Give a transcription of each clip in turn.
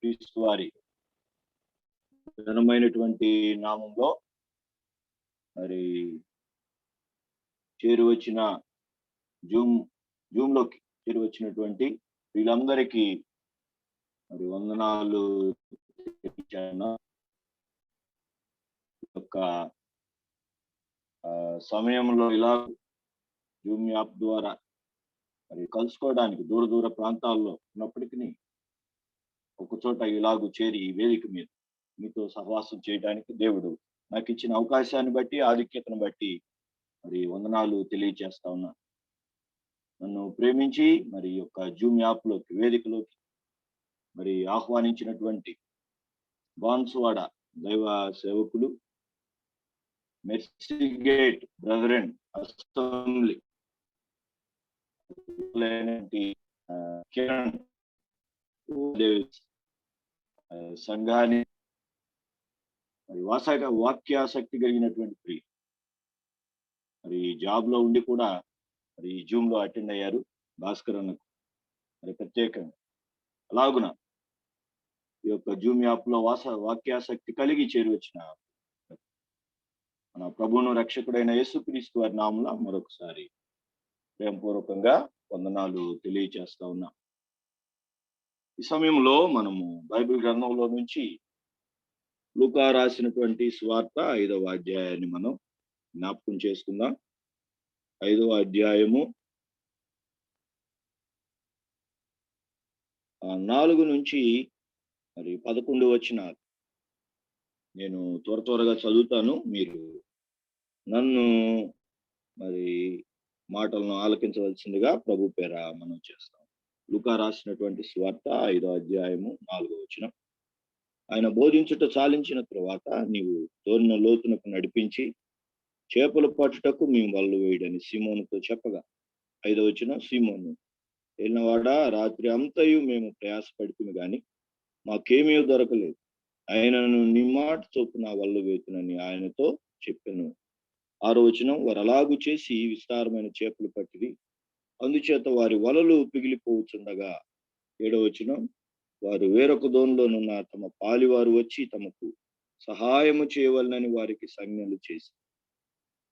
యేసుక్రీస్తు వారి ఘనమైనటువంటి నామంలో మరి చేరువచ్చిన జూమ్లోకి చేరువచ్చినటువంటి వీళ్ళందరికీ మరి వందనాలు యొక్క సమయంలో ఇలా జూమ్ యాప్ ద్వారా మరి కలుసుకోవడానికి దూర ప్రాంతాల్లో ఉన్నప్పటికీ ఒక చోట ఇలాగూ చేరి ఈ వేదిక మీద మీతో సహవాసం చేయడానికి దేవుడు నాకు ఇచ్చిన అవకాశాన్ని బట్టి ఆధిక్యతను బట్టి మరి వందనాలు తెలియజేస్తా ఉన్నా. నన్ను ప్రేమించి మరి యొక్క జూమ్ యాప్లోకి వేదికలోకి మరి ఆహ్వానించినటువంటి బాన్సువాడ దైవ సేవకులు మెర్సిగేట్ బ్రదరన్ అసెంబ్లీ కిరణ్ సంఘాన్ని మరి వాక్యాసక్తి కలిగినటువంటి ప్రియ మరి జాబ్ లో ఉండి కూడా మరి జూమ్ లో అటెండ్ అయ్యారు భాస్కర్ అన్నకు మరి ప్రత్యేకంగా. అలాగున ఈ యొక్క జూమ్ యాప్ లో వాక్యాసక్తి కలిగి చేరి వచ్చిన మన ప్రభువును రక్షకుడైన యేసుక్రీస్తు వారి నామమున మరొకసారి ప్రేమపూర్వకంగా వందనాలు తెలియజేస్తా ఉన్నా. ఈ సమయంలో మనము బైబిల్ గ్రంథంలో నుంచి లూకా రాసినటువంటి సువార్త 5వ అధ్యాయాన్ని మనం జ్ఞాపకం చేసుకుందాం. 5వ అధ్యాయము 4 నుంచి మరి 11 వచనాలు నేను త్వరగా చదువుతాను. మీరు నన్ను మరి మాటలను ఆలకించవలసిందిగా ప్రభు పేర మనం చేస్తాం. లూకా రాసినటువంటి సువార్త 5వ అధ్యాయము 4వ వచనం. ఆయన బోధించుట చాలించిన తరువాత నీవు తోలిన లోతునకు నడిపించి చేపలు పట్టుటకు మేము వలలు వేయడని సీమోనుతో చెప్పగా 5వ వచనం, సీమోను వెళ్ళినవాడా, రాత్రి అంతయు మేము ప్రయాసపడుతుంది కానీ మాకేమీ దొరకలేదు, ఆయనను నీ మాట చొప్పున వలలు వేతునని ఆయనతో చెప్పాను. 6వ వచనం, వారు అలాగు చేసి విస్తారమైన చేపలు పట్టిరి, అందుచేత వారి వలలు పిగిలిపోవచ్చుండగా 7వ వచనం, వారు వేరొక దోనిలోనున్న తమ పాలివారు వచ్చి తమకు సహాయము చేయవలనని వారికి సంజ్ఞలు చేసి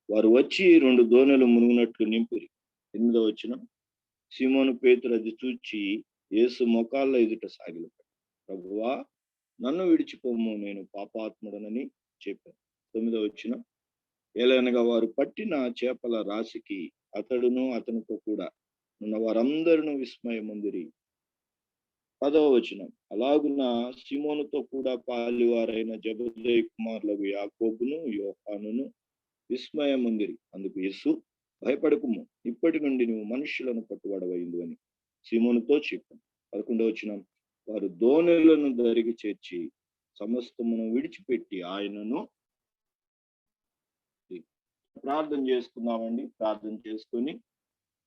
వారు వచ్చి 2 దోణెలు మునుగునట్లు నింపిరి. 8వ వచనం, సీమోను పేతురు అది చూచి యేసు మోకాళ్ళ ఎదుట సాగిలపడి, ప్రభువా నన్ను విడిచిపోము, నేను పాపాత్ముడనని చెప్పాను. 9వ వచనం, ఏలైనగా వారు పట్టిన చేపల రాశికి అతడును అతనితో కూడా ఉన్న వారందరూ విస్మయముందిరి. 10వ వచనం, అలాగున్న సీమోనుతో కూడా పాలివారైన జెబెదయి కుమారులకు యాకోబును యోహానును విస్మయముందిరి. అందుకు యేసు, భయపడకుము, ఇప్పటి నుండి నువ్వు మనుషులను పట్టుబడవైందు అని సీమోనుతో చెప్పాను. 11వ వచనం, వారు దోణెలను దరికి చేర్చి సమస్తమును విడిచిపెట్టి ఆయనను ప్రార్థన చేసుకుందామండి. ప్రార్థన చేసుకొని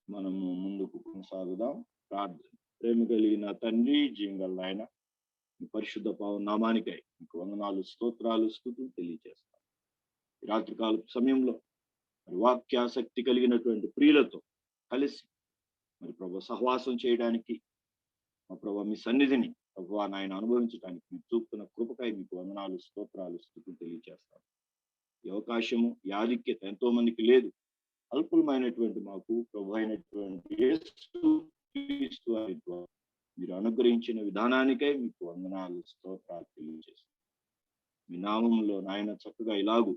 మనము ముందుకు కొనసాగుదాం. ప్రార్థన. ప్రేమ కలిగిన తండ్రి, జీవంగల ఆయన, మీ పరిశుద్ధ పావన నామానికై మీకు వందనాలు, స్తోత్రాలు, స్తుతులు తెలియజేస్తాం. ఈ రాత్రికాల సమయంలో మరి వాక్యాసక్తి కలిగినటువంటి ప్రియులతో కలిసి మరి ప్రభు సహవాసం చేయడానికి మా ప్రభు మీ సన్నిధిని ప్రభు నాయన అనుభవించడానికి మీరు చూపుతున్న కృపకై మీకు వందనాలు, స్తోత్రాలు, స్తుతులు తెలియజేస్తాం. ఈ అవకాశము, ఈ ఆధిక్యత ఎంతో మందికి లేదు. అల్పులమైనటువంటి మాకు ప్రభు అయినటువంటి యేసుక్రీస్తు వారి ద్వారా మీరు అనుగ్రహించిన విధానానికై మీకు వందనాలు, స్తోత్రాలు తెలియజేస్తాం. మీ నామంలో నాయన చక్కగా ఇలాగూ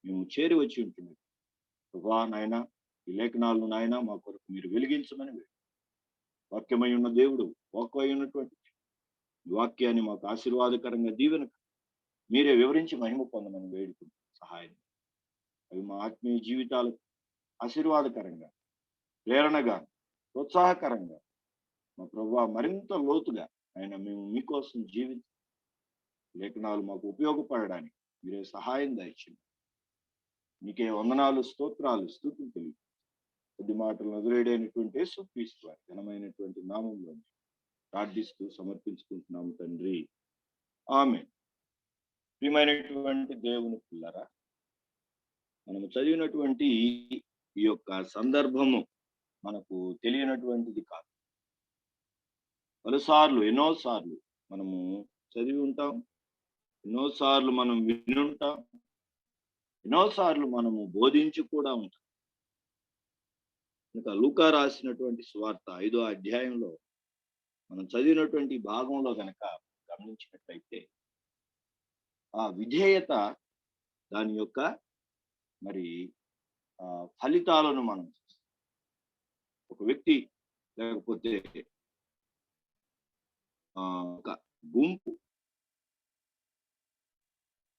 మేము చేరి వచ్చి ఉంటున్నాం ప్రభా. నాయన ఈ లేఖనాలను నాయన మా కొరకు మీరు వెలిగించమని వాక్యమై ఉన్న దేవుడు, వాక్యమై ఉన్నటువంటి వాక్యాన్ని మాకు ఆశీర్వాదకరంగా దీవెన మీరే వివరించి మహిమ పొందమని వేడుకుంటున్నాం. సహాయం అవి మా ఆత్మీయ జీవితాలకు ఆశీర్వాదకరంగా, ప్రేరణగా, ప్రోత్సాహకరంగా మా ప్రభువా మరింత లోతుగా ఆయన మేము మీకోసం జీవించి లేఖనాలు మాకు ఉపయోగపడడానికి మీరే సహాయం దయచేయండి. మీకే వందనాలు, స్తోత్రాలు, స్తుతులు తెలియ కొద్ది మాటలు ఎదురేడైనటువంటి యేసుక్రీస్తు వారి ఘనమైనటువంటి నామంలో ప్రార్థిస్తూ సమర్పించుకుంటున్నాము తండ్రి, ఆమేన్. ప్రియమైనటువంటి దేవుని పిల్లరా, మనము చదివినటువంటి ఈ యొక్క సందర్భము మనకు తెలియనటువంటిది కాదు. పలుసార్లు, ఎన్నోసార్లు మనము చదివి ఉంటాం, ఎన్నోసార్లు మనం వినుంటాం, ఎన్నోసార్లు మనము బోధించి కూడా ఉంటాం. ఇంకా లూకా రాసినటువంటి సువార్త 5వ అధ్యాయంలో మనం చదివినటువంటి భాగంలో గనక గమనించినట్లయితే ఆ విధేయత దాని యొక్క మరి ఫలితాలను మనం ఒక వ్యక్తి లేకపోతే ఒక గుంపు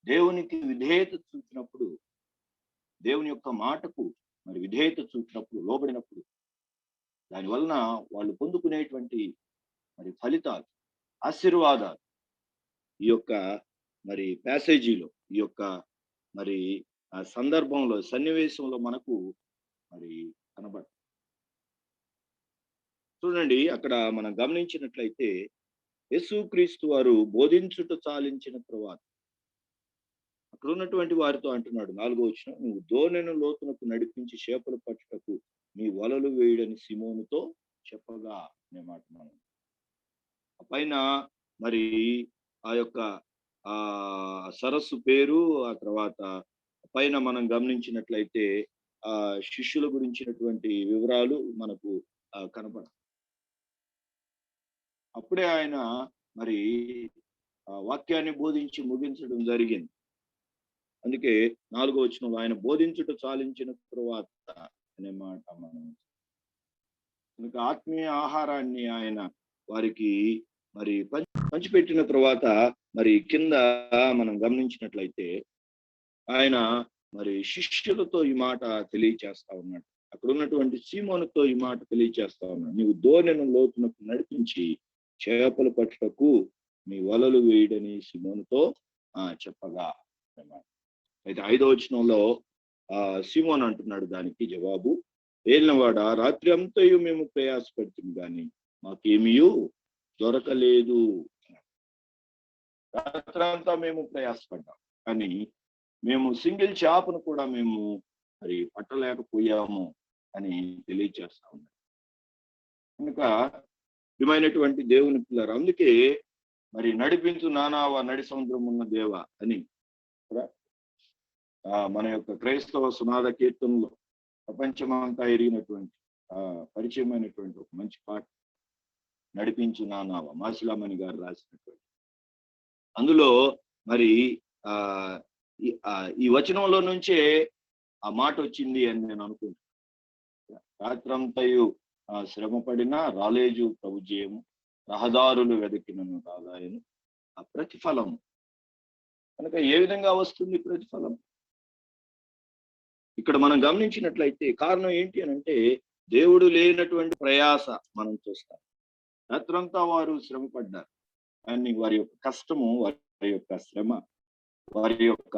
దేవునికి విధేయత చూపినప్పుడు, దేవుని యొక్క మాటకు మరి విధేయత చూపినప్పుడు, లోబడినప్పుడు దాని వలన వాళ్ళు పొందుకునేటువంటి మరి ఫలితాలు, ఆశీర్వాదాలు ఈ యొక్క మరి ప్యాసేజీలో, ఈ యొక్క మరి ఆ సందర్భంలో, సన్నివేశంలో మనకు మరి కనబడ. చూడండి, అక్కడ మనం గమనించినట్లయితే యేసుక్రీస్తు వారు బోధించుట చాలించిన తరువాత అక్కడ ఉన్నటువంటి వారితో అంటున్నాడు, 4వ వచనం, నువ్వు దోణెను లోతునకు నడిపించి చేపలు పట్టుటకు నీ వలలు వేయడని సిమోనుతో చెప్పగా అనే మాట. మనం పైన మరి ఆ యొక్క ఆ సరస్సు పేరు, ఆ తర్వాత పైన మనం గమనించినట్లయితే ఆ శిష్యుల గురించినటువంటి వివరాలు మనకు కనపడ. అప్పుడే ఆయన మరి వాక్యాన్ని బోధించి ముగించడం జరిగింది. అందుకే 4వ వచనంలో ఆయన బోధించుట చాలించిన తరువాత అనే మాట మనం. కనుక ఆత్మీయ ఆహారాన్ని ఆయన వారికి మరి పంచిపెట్టిన తర్వాత మరి కింద మనం గమనించినట్లయితే ఆయన మరి శిష్యులతో ఈ మాట తెలియచేస్తా ఉన్నాడు. అక్కడ ఉన్నటువంటి సీమోనుతో ఈ మాట తెలియచేస్తా ఉన్నాడు, నీవు దోణెను లోతునకు నడిపించి చేపలు పట్టుటకు మీ వలలు వేయడని సీమోనుతో చెప్పగా అన్నమాట. అయితే 5వ వచనంలో సీమోన్ అంటున్నాడు దానికి జవాబు, ఏలినవాడ, రాత్రి అంతయు మేము ప్రయాసపడుతుంది కానీ మాకేమీ దొరకలేదు. రాత్రంతా మేము ప్రయాసపడ్డాం కానీ మేము సింగిల్ చేపను కూడా మేము మరి పట్టలేకపోయాము అని తెలియచేస్తా ఉన్నాం. కనుక ప్రియమైనటువంటి దేవుని పిల్లలు, అందుకే మరి నడిపించు నానావా నడి సముద్రం ఉన్న దేవ అని మన యొక్క క్రైస్తవ సునాద కీర్తనలో ప్రపంచమంతా ఎరిగినటువంటి పరిచయమైనటువంటి ఒక మంచి పాట, నడిపించు నానావా, మాసిలామణి గారు రాసినటువంటి. అందులో మరి ఈ వచనంలో నుంచే ఆ మాట వచ్చింది అని నేను అనుకుంటున్నాను. రాత్రంతయు శ్రమపడినా రాలేజు ప్రభు జయము, రహదారులు వెదకినను రాదాయను ఆ ప్రతిఫలము. కనుక ఏ విధంగా వస్తుంది ప్రతిఫలం? ఇక్కడ మనం గమనించినట్లయితే కారణం ఏంటి అని అంటే, దేవుడు లేనటువంటి ప్రయాస మనం చూస్తాం. రాత్రంతా వారు శ్రమ పడ్డారు కానీ వారి యొక్క కష్టము, వారి యొక్క శ్రమ, వారి యొక్క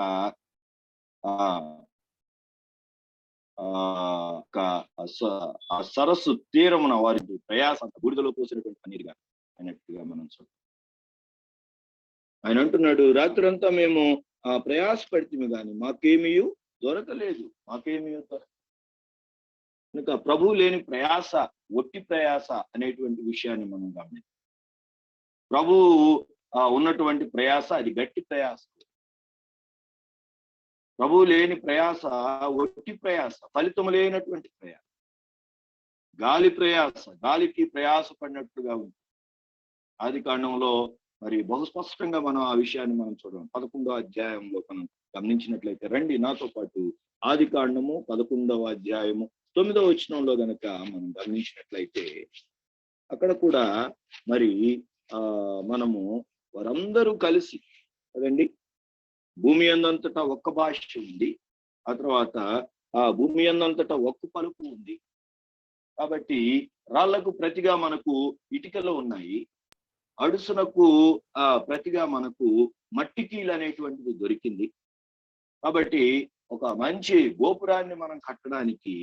ఆ సరస్సు తీరమున వారి ప్రయాస అంత బూడిదలో పోసినటువంటి పన్నీరుగా అన్నట్టుగా మనం చూస్తాం. ఆయన అంటున్నాడు, రాత్రంతా మేము ప్రయాసపడితే కానీ మాకేమీ దొరకలేదు, మాకేమీ దొరకలేదు. కనుక ప్రభువు లేని ప్రయాస ఒట్టి ప్రయాస అనేటువంటి విషయాన్ని మనం గమనించాం. ప్రభువు ఉన్నటువంటి ప్రయాస అది గట్టి ప్రయాస. ప్రభువు లేని ప్రయాస ఒట్టి ప్రయాస, ఫలితం లేనటువంటి ప్రయాస, గాలి ప్రయాస, గాలికి ప్రయాస పడినట్టుగా ఉంది. ఆదికాండంలో మరి బహుస్పష్టంగా మనం ఆ విషయాన్ని మనం చూడడం. 11వ అధ్యాయంలో మనం గమనించినట్లయితే, రండి నాతో పాటు ఆదికాండము 11వ అధ్యాయము 9వ వచనంలో గనక మనం గమనించినట్లయితే అక్కడ కూడా మరి మనము వారందరూ కలిసి కదండి, భూమి అందంతటా ఒక్క భాష ఉంది, ఆ తర్వాత ఆ భూమి అందంతటా ఒక్క పలుకు ఉంది. కాబట్టి రాళ్లకు ప్రతిగా మనకు ఇటుకలు ఉన్నాయి, అడుసునకు ప్రతిగా మనకు మట్టి కీలు అనేటువంటిది దొరికింది. కాబట్టి ఒక మంచి గోపురాన్ని మనం కట్టడానికి,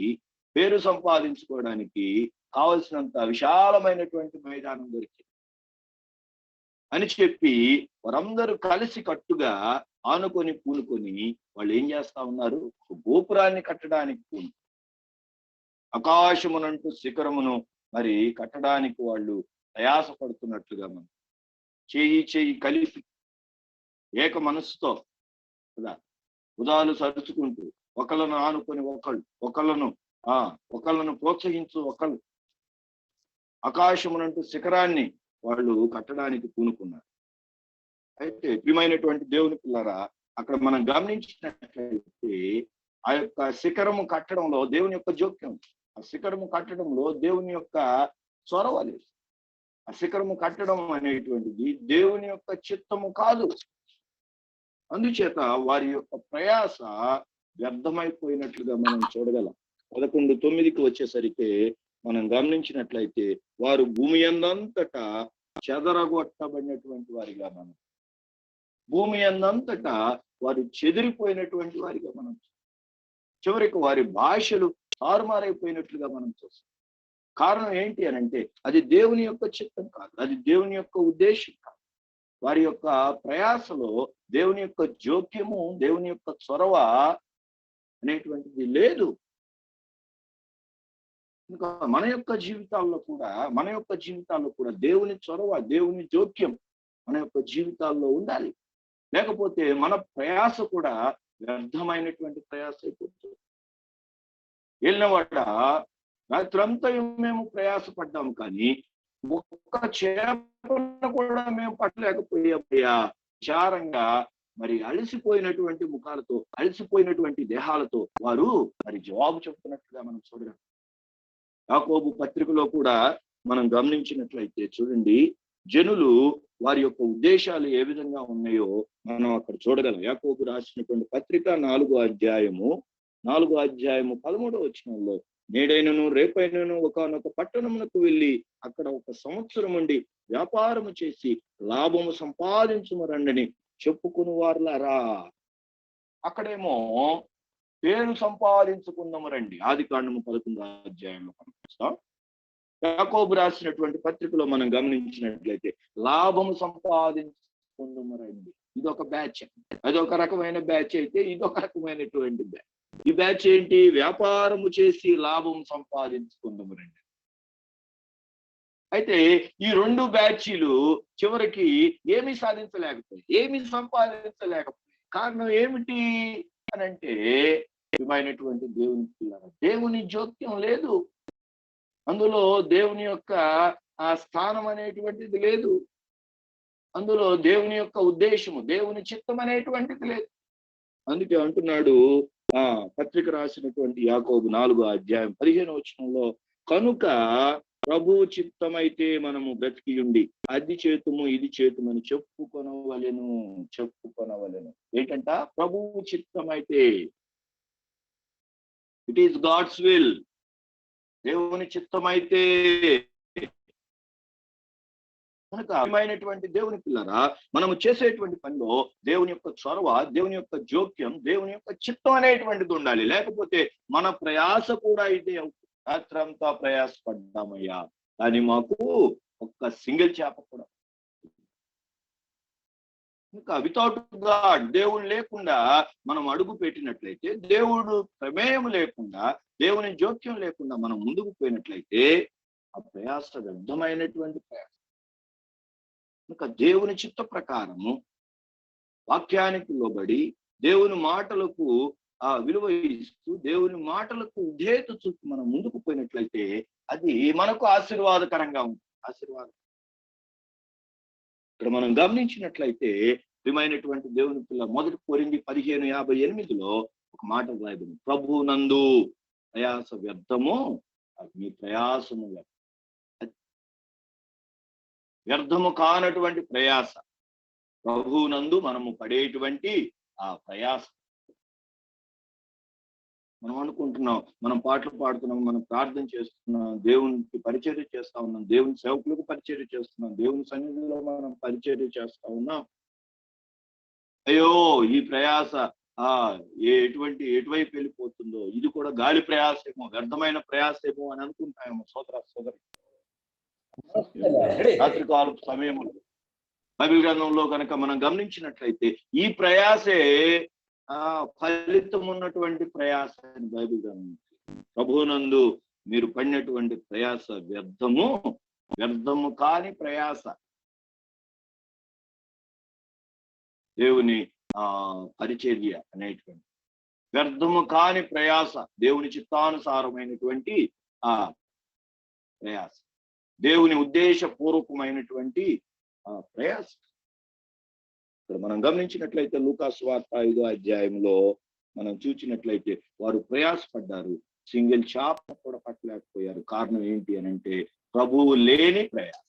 పేరు సంపాదించుకోవడానికి కావలసినంత విశాలమైనటువంటి మైదానం దొరికింది అని చెప్పి వారందరూ కలిసి కట్టుగా ఆనుకొని పూనుకొని వాళ్ళు ఏం చేస్తా ఉన్నారు, గోపురాన్ని కట్టడానికి పూను, ఆకాశమునంటూ శిఖరమును మరి కట్టడానికి వాళ్ళు ప్రయాసపడుతున్నట్లుగా మనం చేయి కలిపి ఏక మనస్సుతో కదా ఉదాలు సరుచుకుంటూ ఒకళ్ళను ఆనుకొని ఒకళ్ళను ప్రోత్సహించు ఒకళ్ళు ఆకాశమునంటూ శిఖరాన్ని వాళ్ళు కట్టడానికి పూనుకున్నారు. అయితే ప్రియమైనటువంటి దేవుని పిల్లరా, అక్కడ మనం గమనించినట్లయితే ఆ యొక్క శిఖరము కట్టడంలో దేవుని యొక్క జోక్యం, ఆ శిఖరము కట్టడంలో దేవుని యొక్క చొరవ లేదు. ఆ శిఖరము కట్టడం అనేటువంటిది దేవుని యొక్క చిత్తము కాదు. అందుచేత వారి యొక్క ప్రయాస వ్యర్థమైపోయినట్లుగా మనం చూడగలం. 11:9కి వచ్చేసరికి మనం గమనించినట్లయితే వారు భూమి అందంతటా చెదరగొట్టబడినటువంటి వారిగా భూమి అందంతటా వారు చెదిరిపోయినటువంటి వారిగా చివరికి వారి భాషలు తారుమారైపోయినట్లుగా మనం చూస్తాం. కారణం ఏంటి అని అంటే అది దేవుని యొక్క చిత్తం కాదు, అది దేవుని యొక్క ఉద్దేశం కాదు. వారి యొక్క ప్రయాసలో దేవుని యొక్క జోక్యము, దేవుని యొక్క చొరవ అనేటువంటిది లేదు. ఇంకా మన యొక్క జీవితాల్లో కూడా దేవుని చొరవ, దేవుని జోక్యం మన యొక్క జీవితాల్లో ఉండాలి. లేకపోతే మన ప్రయాస కూడా వ్యర్థమైనటువంటి ప్రయాస అయిపోతుంది. వెళ్ళినవాడ రాత్రంతా మేము ప్రయాసపడ్డాము, కానీ ఒక్క చేపను కూడా మేము పట్టలేకపోయా. విచారంగా మరి అలసిపోయినటువంటి ముఖాలతో, అలసిపోయినటువంటి దేహాలతో వారు మరి జవాబు చెప్తున్నట్లుగా మనం చూడగలం. యాకోబు పత్రికలో కూడా మనం గమనించినట్లయితే చూడండి, జనులు వారి యొక్క ఉద్దేశాలు ఏ విధంగా ఉన్నాయో మనం అక్కడ చూడగలం. యాకోబు రాసినటువంటి పత్రిక 4వ అధ్యాయము 13వ వచనంలో, నేడైనను రేపైనను ఒకనొక పట్టణమునకు వెళ్ళి అక్కడ 1 సంవత్సరం ఉండి వ్యాపారము చేసి లాభము సంపాదించుమరండని చెప్పుకుని వారులారా. అక్కడేమో పేరు సంపాదించుకుందాము రండి. ఆదికాండము 11వ అధ్యాయంలో కనిపిస్తాం. యాకోబు రాసినటువంటి పత్రికలో మనం గమనించినట్లయితే లాభము సంపాదించుకుందాము రండి. ఇదొక బ్యాచ్, అదొక రకమైన బ్యాచ్ అయితే ఇదొక రకమైనటువంటి బ్యాచ్. ఈ బ్యాచ్ ఏంటి? వ్యాపారము చేసి లాభం సంపాదించుకుందాము రండి. అయితే ఈ 2 బ్యాచీలు చివరికి ఏమీ సంపాదించలేకపోయాయి. కారణం ఏమిటి అనంటే ప్రియమైనటువంటి దేవుని పిల్లలు, దేవుని జోక్యం లేదు. అందులో దేవుని యొక్క ఆ స్థానం అనేటువంటిది లేదు. అందులో దేవుని యొక్క ఉద్దేశము, దేవుని చిత్తం అనేటువంటిది లేదు. అందుకే అంటున్నాడు పత్రిక రాసినటువంటి యాకోబు 4వ అధ్యాయం 15వ వచనంలో, కనుక ప్రభు చిత్తమైతే మనము బ్రతికి ఉండి అది చేతుము ఇది చేతుమని చెప్పుకొనవలెను. ఏంటంట? ప్రభువు చిత్తమైతే, ఇట్ ఈస్ గాడ్స్ విల్. దేవుని చిత్తమైతే కనుక ప్రియమైనటువంటి దేవుని పిల్లరా, మనము చేసేటువంటి పనిలో దేవుని యొక్క చొరవ, దేవుని యొక్క జోక్యం, దేవుని యొక్క చిత్తం అనేటువంటిది ఉండాలి. లేకపోతే మన ప్రయాస కూడా ఇదే అవుతుంది. రాత్రంతా ప్రయాసపడ్డామయ్యా, కానీ మాకు ఒక్క సింగిల్ చేప కూడా. ఇంకా వితౌట్ గాడ్, దేవుడు లేకుండా మనం అడుగు పెట్టినట్లయితే, దేవుడు ప్రమేయం లేకుండా, దేవుని జోక్యం లేకుండా మనం ముందుకు పోయినట్లయితే ఆ ప్రయాస వ్యర్థమైనటువంటి ప్రయాస. ఇంకా దేవుని చిత్త ప్రకారము వాక్యానికి లోబడి దేవుని మాటలకు విలువ ఇస్తూ దేవుని మాటలకు విధేయత చూపి మనం ముందుకు పోయినట్లయితే అది మనకు ఆశీర్వాదకరంగా ఉంటుంది. ఇక్కడ మనం గమనించినట్లయితే ప్రియమైనటువంటి దేవుని పిల్ల 1 కొరింథీ 15:58లో ఒక మాట రాయబడింది, ప్రభు నందు ప్రయాస వ్యర్థము, మీ ప్రయాసము వ్యర్థము కానటువంటి ప్రయాస, ప్రభు నందు మనము పడేటువంటి ఆ ప్రయాస. మనం అనుకుంటున్నాం, మనం పాటలు పాడుతున్నాం, మనం ప్రార్థన చేస్తున్నాం, దేవునికి పరిచర్య చేస్తా ఉన్నాం, దేవుని సేవకులకు పరిచర్య చేస్తున్నాం, దేవుని సన్నిధిలో మనం పరిచర్య చేస్తా ఉన్నాం. అయ్యో ఈ ప్రయాస ఎటువైపు వెళ్ళిపోతుందో, ఇది కూడా గాలి ప్రయాసేమో, వ్యర్థమైన ప్రయాసేమో అని అనుకుంటామేమో. సోదరి రాత్రికాల సమయంలో బైబిల్ గ్రంథంలో కనుక మనం గమనించినట్లయితే ఈ ప్రయాసే ఫలితం ఉన్నటువంటి ప్రయాస అని బైబిల్ గ్రంథం. ప్రభువునందు మీరు పడినటువంటి ప్రయాస వ్యర్థము కాని ప్రయాస. దేవుని పరిచర్య అనేటువంటి వ్యర్థము కాని ప్రయాస, దేవుని చిత్తానుసారమైనటువంటి ఆ ప్రయాస, దేవుని ఉద్దేశపూర్వకమైనటువంటి ప్రయాస. ఇక్కడ మనం గమనించినట్లయితే లూకా సువార్త 5వ అధ్యాయంలో మనం చూసినట్లయితే వారు ప్రయాసపడ్డారు, సింగిల్ చాప కూడా పట్టలేకపోయారు. కారణం ఏంటి అని అంటే ప్రభువు లేని ప్రయాస,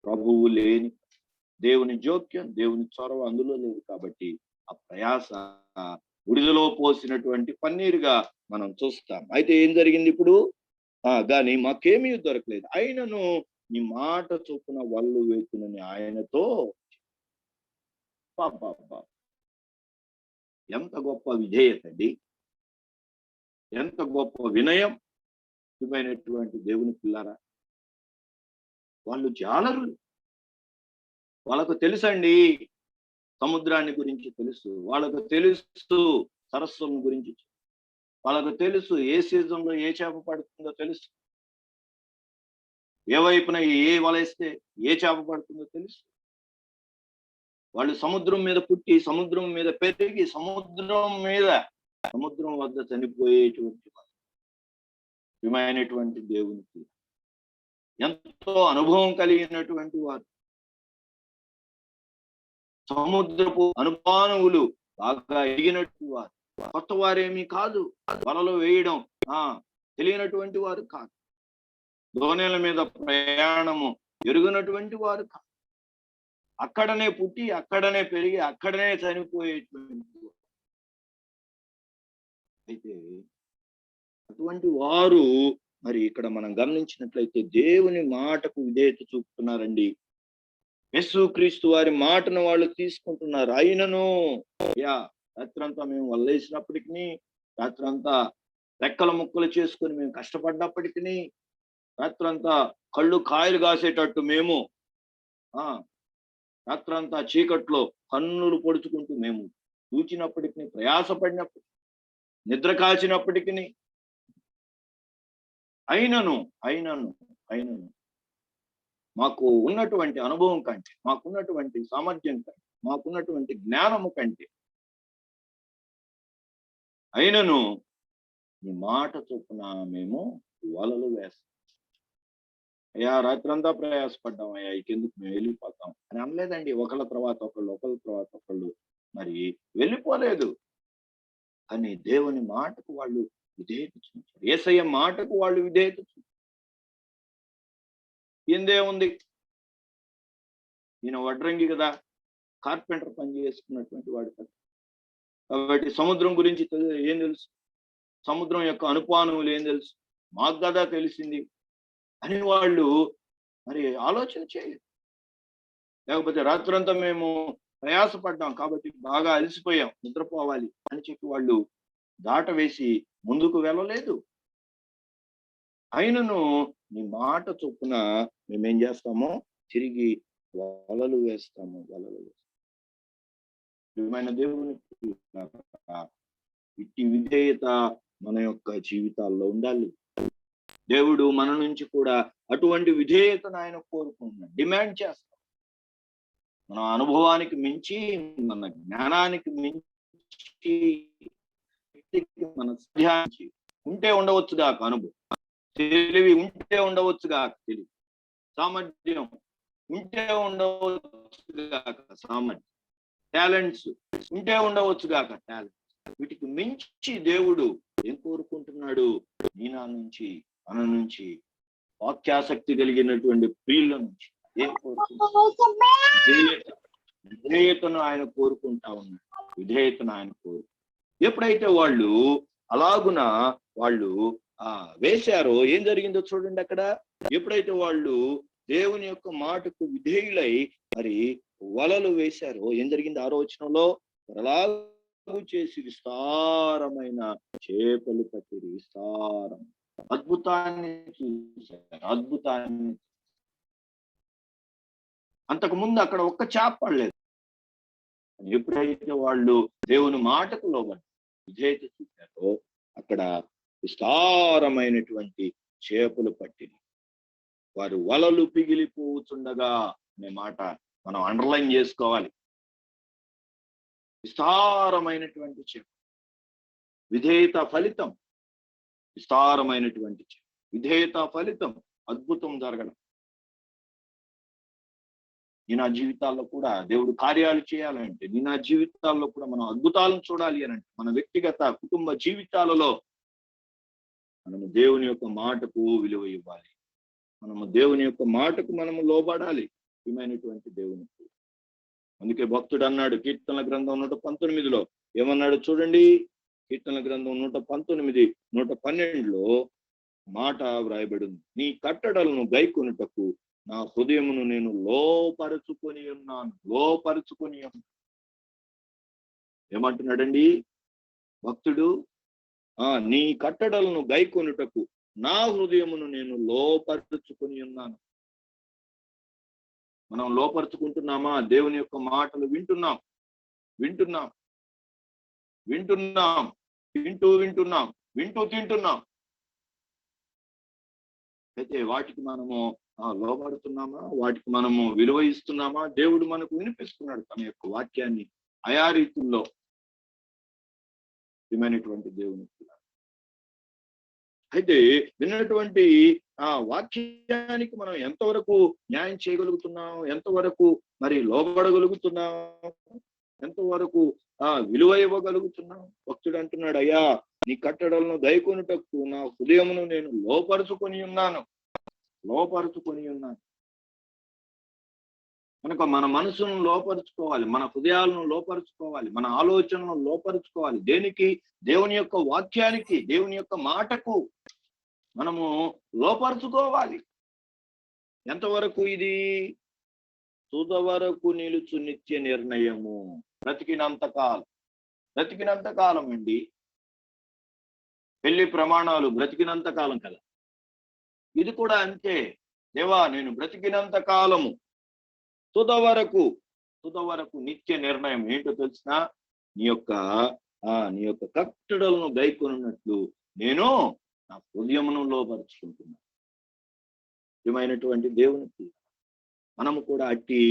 ప్రభువు లేని, దేవుని జోక్యం, దేవుని చొరవ అందులో లేదు. కాబట్టి ఆ ప్రయాస బుడిదలో పోసినటువంటి పన్నీరుగా మనం చూస్తాం. అయితే ఏం జరిగింది ఇప్పుడు? గాని మాకేమీ దొరకలేదు, ఆయనను నీ మాట చొప్పున వల్లు వేతునని ఆయనతో. ఎంత గొప్ప విధేయత అండి, ఎంత గొప్ప వినయం ఇవైనటువంటి దేవుని పిల్లారా. వాళ్ళు జాలరు, వాళ్ళకు తెలుసండి, సముద్రాన్ని గురించి తెలుసు, వాళ్ళకు తెలుసు సరస్సుల గురించి, వాళ్ళకు తెలుసు ఏ సీజన్లో ఏ చేప పడుతుందో తెలుసు, ఏ వైపున ఏ వలేస్తే ఏ చేప పడుతుందో తెలుసు. వాళ్ళు సముద్రం మీద పుట్టి, సముద్రం మీద పెరిగి, సముద్రం వద్ద చనిపోయేటువంటి ప్రియమైనటువంటి దేవునికి ఎంతో అనుభవం కలిగినటువంటి వారు, సముద్రపు అనుపానువులు బాగా ఎదిగినట్టు వారు, కొత్త వారేమీ కాదు, వలలో వేయడం తెలియనటువంటి వారు కాదు, దోణెల మీద ప్రయాణము ఎరుగునటువంటి వారు కాదు, అక్కడనే పుట్టి, అక్కడనే పెరిగి, అక్కడనే చనిపోయేటువంటి. అయితే అటువంటి వారు మరి ఇక్కడ మనం గమనించినట్లయితే దేవుని మాటకు విధేయత చూపుతున్నారండి. యేసుక్రీస్తు వారి మాటను వాళ్ళు తీసుకుంటున్నారు. అయినను రాత్రంతా మేము వల్లేసినప్పటికీ, రాత్రంతా రెక్కల ముక్కలు చేసుకొని మేము కష్టపడ్డప్పటికీ, రాత్రంతా కళ్ళు కాయలు కాసేటట్టు మేము రాత్రంతా చీకట్లో కన్నులు పొడుచుకుంటూ మేము చూచినప్పటికీ, ప్రయాసపడినప్పటికీ, నిద్ర కాచినప్పటికీ, అయినను మాకు ఉన్నటువంటి అనుభవం కంటే, మాకున్నటువంటి సామర్థ్యం కంటే, మాకున్నటువంటి జ్ఞానము కంటే అయినను ఈ మాట చొప్పున మేము వలలు వేస్తాం. అయ్యా రాత్రంతా ప్రయాసపడ్డాం, అయ్యా ఇకెందుకు మేము వెళ్ళిపోతాం అని అనలేదండి. ఒకళ్ళ తర్వాత ఒకళ్ళు మరి వెళ్ళిపోలేదు. కానీ దేవుని మాటకు వాళ్ళు విధేయత చూపించారు, యేసయ్య మాటకు వాళ్ళు విధేయత చూపించారు. ఏందే ఉంది, ఈయన వడ్రంగి కదా, కార్పెంటర్ పని చేసుకున్నటువంటి వాడు కదా, కాబట్టి సముద్రం గురించి ఏం తెలుసు, సముద్రం యొక్క అనుపానములు ఏం తెలుసు, మాకు కదా తెలిసింది అని వాళ్ళు మరి ఆలోచన చేయలేదు. లేకపోతే రాత్రంతా మేము ప్రయాసపడ్డాం కాబట్టి బాగా అలసిపోయాం, నిద్రపోవాలి అని చెప్పి వాళ్ళు దాట వేసి ముందుకు వెళ్ళలేదు. అయినను నీ మాట చొప్పున మేమేం చేస్తామో తిరిగి వలలు వేస్తాము. ప్రియమైన దేవుని ఇట్టి విధేయత మన యొక్క జీవితాల్లో ఉండాలి. దేవుడు మన నుంచి కూడా అటువంటి విధేయతను ఆయన కోరుకుంటున్నాడు, డిమాండ్ చేస్తాం. మన అనుభవానికి మించి, మన జ్ఞానానికి మించి, మన సాధ్యానికి ఉంటే ఉండవచ్చుగా అనుభవం, తెలివి ఉంటే ఉండవచ్చుగా తెలివి, సామర్థ్యం ఉంటే ఉండవచ్చుగా సామర్థ్యం, టాలెంట్స్ ఉంటే ఉండవచ్చుగాక టాలెంట్స్. వీటికి మించి దేవుడు ఏం కోరుకుంటున్నాడు? నా నుంచి, మన నుంచి, వాక్యాసక్తి కలిగినటువంటి ప్రియుల నుంచి ఏం కోరుకుంటున్నాడు? విధేయతను ఆయన కోరుకుంటా ఉన్నాడు. విధేయతను ఆయన ఎప్పుడైతే వాళ్ళు అలాగున వాళ్ళు వేశారో ఏం జరిగిందో చూడండి. అక్కడ ఎప్పుడైతే వాళ్ళు దేవుని యొక్క మాటకు విధేయులై మరి వలలు వేశారో ఏం జరిగింది? 6వ వచనంలో అలాగు చేసి విస్తారమైన చేపలు పట్టిరి. విస్తారం, అద్భుతాన్ని చూశారు, అద్భుతాన్ని. అంతకుముందు అక్కడ ఒక్క చేప పడలేదు. ఎప్పుడైతే వాళ్ళు దేవుని మాటకు లోబడి విధేయత చూశారో అక్కడ విస్తారమైనటువంటి చేపలు పట్టిన వారు వలలు పిగిలిపోతుండగా అనే మాట మనం అండర్లైన్ చేసుకోవాలి. విస్తారమైనటువంటి చేప. విధేయత ఫలితం విస్తారమైనటువంటి చేప. విధేయత ఫలితం అద్భుతం జరగడం. నీ నా జీవితాల్లో కూడా దేవుడు కార్యాలు చేయాలంటే, నీ నా జీవితాల్లో కూడా మనం అద్భుతాలను చూడాలి అని అంటే, మన వ్యక్తిగత కుటుంబ జీవితాలలో మనము దేవుని యొక్క మాటకు విలువ ఇవ్వాలి. మనము దేవుని యొక్క మాటకు మనము లోబడాలి. ప్రియమైనటువంటి దేవునికి. అందుకే భక్తుడు అన్నాడు కీర్తనల గ్రంథం 119లో ఏమన్నాడు చూడండి. కీర్తనల గ్రంథం 119, 112లో మాట వ్రాయబడి ఉంది. నీ కట్టడలను గైకొనుటకు నా హృదయమును నేను లోపరుచుకొని ఉన్నాను. ఏమంటున్నాడండి భక్తుడు? నీ కట్టడలను గైకొనుటకు నా హృదయమును నేను లోపరుచుకొని ఉన్నాను. మనం లోపరుచుకుంటున్నామా? దేవుని యొక్క మాటలు వింటున్నాం, వింటూ తింటున్నాం. అయితే వాటికి మనము లోబడుతున్నామా? వాటికి మనము విలువ ఇస్తున్నామా? దేవుడు మనకు వినిపిస్తున్నాడు తన యొక్క వాక్యాన్ని ఆయా రీతుల్లో. ప్రియమైనటువంటి దేవుని. అయితే విన్నటువంటి వాక్యానికి మనం ఎంతవరకు న్యాయం చేయగలుగుతున్నాం, ఎంతవరకు మరి లోబడగలుగుతున్నాం, ఎంతవరకు విలువ ఇవ్వగలుగుతున్నాం? భక్తుడు అంటున్నాడు, అయ్యా నీ కట్టడలను గైకొనుటకు నా హృదయమును నేను లోపరుచుకొని ఉన్నాను. కనుక మన మనసును లోపరుచుకోవాలి, మన హృదయాలను లోపరుచుకోవాలి, మన ఆలోచనలను లోపరుచుకోవాలి. దేనికి? దేవుని యొక్క వాక్యానికి, దేవుని యొక్క మాటకు మనము లోపరుచుకోవాలి. ఎంతవరకు? ఇది తుదవరకు నిలుచు నిత్య నిర్ణయము. బ్రతికినంత కాలం అండి. పెళ్లి ప్రమాణాలు బ్రతికినంత కాలం కదా. ఇది కూడా అంతే. దేవా నేను బ్రతికినంత కాలము, తుదవరకు నిత్య నిర్ణయం. ఏంటో తెలిసిన? నీ యొక్క కట్టడలను గైకొనున్నట్లు నేను నా హృదయమును లోపరుచుకుంటున్నాను. ప్రియమైనటువంటి దేవునికి మనము కూడా అట్టి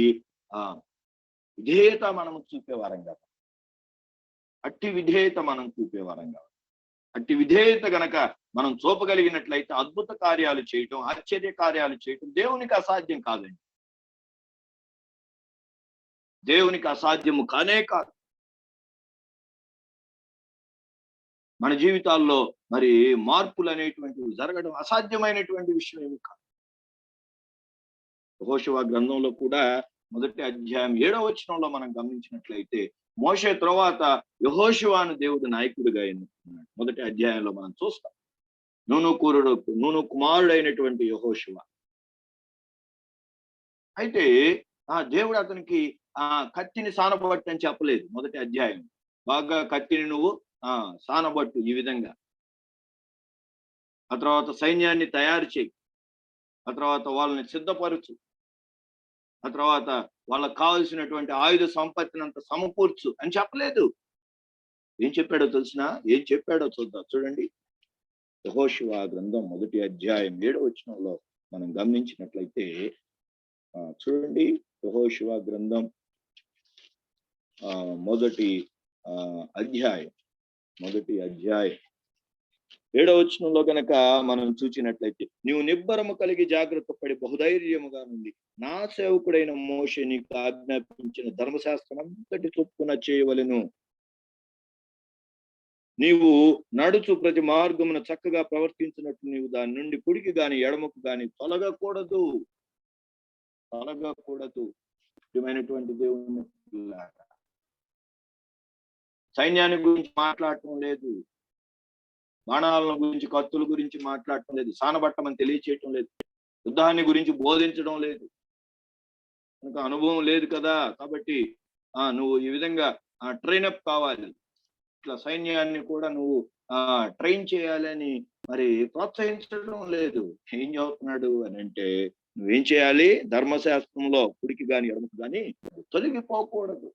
విధేయత మనము చూపేవారం కాదు. అట్టి విధేయత గనక మనం చూపగలిగినట్లయితే అద్భుత కార్యాలు చేయటం, ఆశ్చర్య కార్యాలు చేయటం దేవునికి అసాధ్యం కాదండి. దేవునికి అసాధ్యము కానే కాదు. మన జీవితాల్లో మరి మార్పులు అనేటువంటివి జరగడం అసాధ్యమైనటువంటి విషయం ఏమి కాదు. యెహోషువ గ్రంథంలో కూడా 1వ అధ్యాయం 7వ వచనంలో మనం గమనించినట్లయితే మోషే తర్వాత యెహోషువను దేవుడు నాయకుడిగా ఎన్నుకున్నాడు. 1వ అధ్యాయంలో మనం చూస్తాం. నూను కుమారుడైనటువంటి యెహోషువ. అయితే దేవుడు అతనికి కత్తిని సానబట్టు అని చెప్పలేదు. 1వ అధ్యాయం బాగా కత్తిని నువ్వు సానబట్టు ఈ విధంగా, ఆ తర్వాత సైన్యాన్ని తయారు చేయి, ఆ తర్వాత వాళ్ళని సిద్ధపరచు, ఆ తర్వాత వాళ్ళకు కావలసినటువంటి ఆయుధ సంపత్తినంత సమకూర్చు అని చెప్పలేదు. ఏం చెప్పాడో చూద్దాం. చూడండి యెహోషువ గ్రంథం 1వ అధ్యాయం 7వ వచనంలో మనం గమనించినట్లయితే చూడండి. యెహోషువ గ్రంథం 1వ అధ్యాయం 7వ వచనంలో కనుక మనం చూసినట్లయితే, నీవు నిబ్బరము కలిగి జాగ్రత్త పడి బహుధైర్యముగా నుండి నా సేవకుడైన మోషే నీకు ఆజ్ఞాపించిన ధర్మశాస్త్రం అంతటి చొప్పున చేయవలెను. నీవు నడుచు ప్రతి మార్గమున చక్కగా ప్రవర్తించినట్టు నీవు దాని నుండి కుడికి గాని ఎడమకు గాని తొలగకూడదు. ముఖ్యమైనటువంటి దేవుని సైన్యాన్ని గురించి మాట్లాడటం లేదు, బాణాలను గురించి, కత్తుల గురించి మాట్లాడటం లేదు, సానబట్టమని తెలియచేయటం లేదు, యుద్ధాన్ని గురించి బోధించడం లేదు. కనుక అనుభవం లేదు కదా, కాబట్టి నువ్వు ఈ విధంగా ట్రైనప్ కావాలి, ఇట్లా సైన్యాన్ని కూడా నువ్వు ట్రైన్ చేయాలని మరి ప్రోత్సహించడం లేదు. ఏం చెబుతున్నాడు అని అంటే, నువ్వేం చేయాలి? ధర్మశాస్త్రంలో కుడికి గాని ఎడమకు గాని తొలగిపోకూడదు.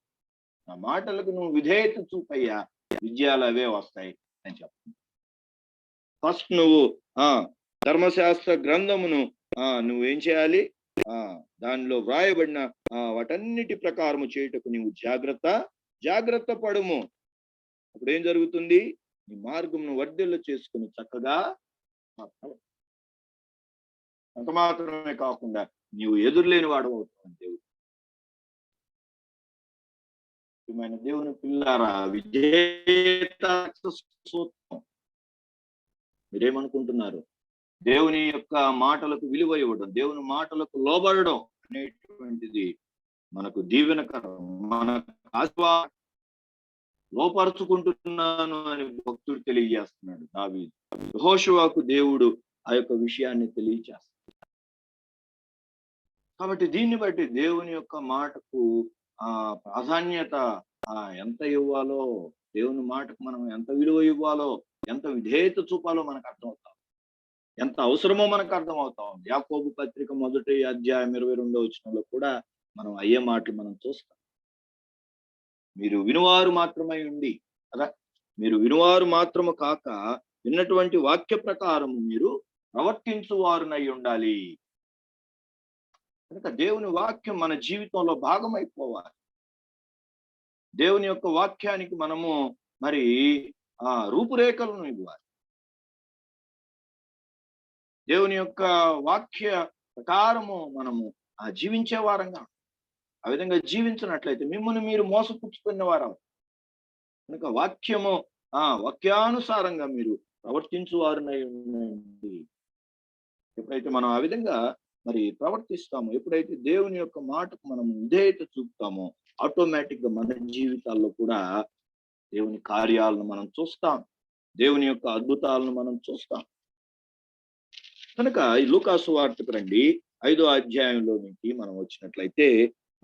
ఆ మాటలకు నువ్వు విధేయత చూపయ్యా, విజయాలు అవే వస్తాయి అని చెప్తుంది. ఫస్ట్ నువ్వు ధర్మశాస్త్ర గ్రంథమును నువ్వేం చేయాలి? దానిలో వ్రాయబడిన వాటన్నిటి ప్రకారము చేయుటకు నువ్వు జాగ్రత్త జాగ్రత్త పడుము. అప్పుడు ఏం జరుగుతుంది? నీ మార్గమును వర్ధిల్ల చేసుకుని చక్కగా అంత మాత్రమే కాకుండా నీవు ఎదురులేని వాడు అవుతావు దేవుడు. దేవుని పిల్లారా, విజేత సూత్రం. మీరేమనుకుంటున్నారు? దేవుని యొక్క మాటలకు విలువ ఇవ్వడం, దేవుని మాటలకు లోబడడం అనేటువంటిది మనకు దీవెనకరం, మనకు ఆశీర్వాదం. లోపరుచుకుంటున్నాను అని భక్తుడు తెలియజేస్తున్నాడు దావీదు. యెహోషువకు దేవుడు ఆ యొక్క విషయాన్ని తెలియజేస్తాడు. కాబట్టి దీన్ని బట్టి దేవుని యొక్క మాటకు ప్రాధాన్యత ఎంత ఇవ్వాలో, దేవుని మాటకు మనం ఎంత విలువ ఇవ్వాలో, ఎంత విధేయత చూపాలో మనకు అర్థమవుతాం, ఎంత అవసరమో మనకు అర్థమవుతాం. యాకోబు పత్రిక 1వ అధ్యాయం 22వ వచనంలో కూడా మనం అయ్యే మాటలు మనం చూస్తాం. మీరు వినువారు మాత్రమై ఉండి కదా, మీరు వినువారు మాత్రము కాక విన్నటువంటి వాక్య ప్రకారము మీరు ప్రవర్తించువారునై ఉండాలి. కనుక దేవుని వాక్యం మన జీవితంలో భాగమైపోవాలి. దేవుని యొక్క వాక్యానికి మనము మరి రూపురేఖలను ఇవ్వాలి. దేవుని యొక్క వాక్య ప్రకారము మనము జీవించే వారంగా, ఆ విధంగా జీవించినట్లయితే మిమ్మల్ని మీరు మోసపుచ్చుకున్న వారు. కనుక వాక్యము వాక్యానుసారంగా మీరు ప్రవర్తించువారునై ఉండండి. ఎప్పుడైతే మనం ఆ విధంగా మరి ప్రవర్తిస్తామో, ఎప్పుడైతే దేవుని యొక్క మాటకు మనం విధేయత చూపుతామో, ఆటోమేటిక్ గా మన జీవితాల్లో కూడా దేవుని కార్యాలను మనం చూస్తాం, దేవుని యొక్క అద్భుతాలను మనం చూస్తాం. కనుక ఈ లూకా సువార్తకు రండి, 5వ అధ్యాయంలో నుంచి మనం వచ్చినట్లయితే,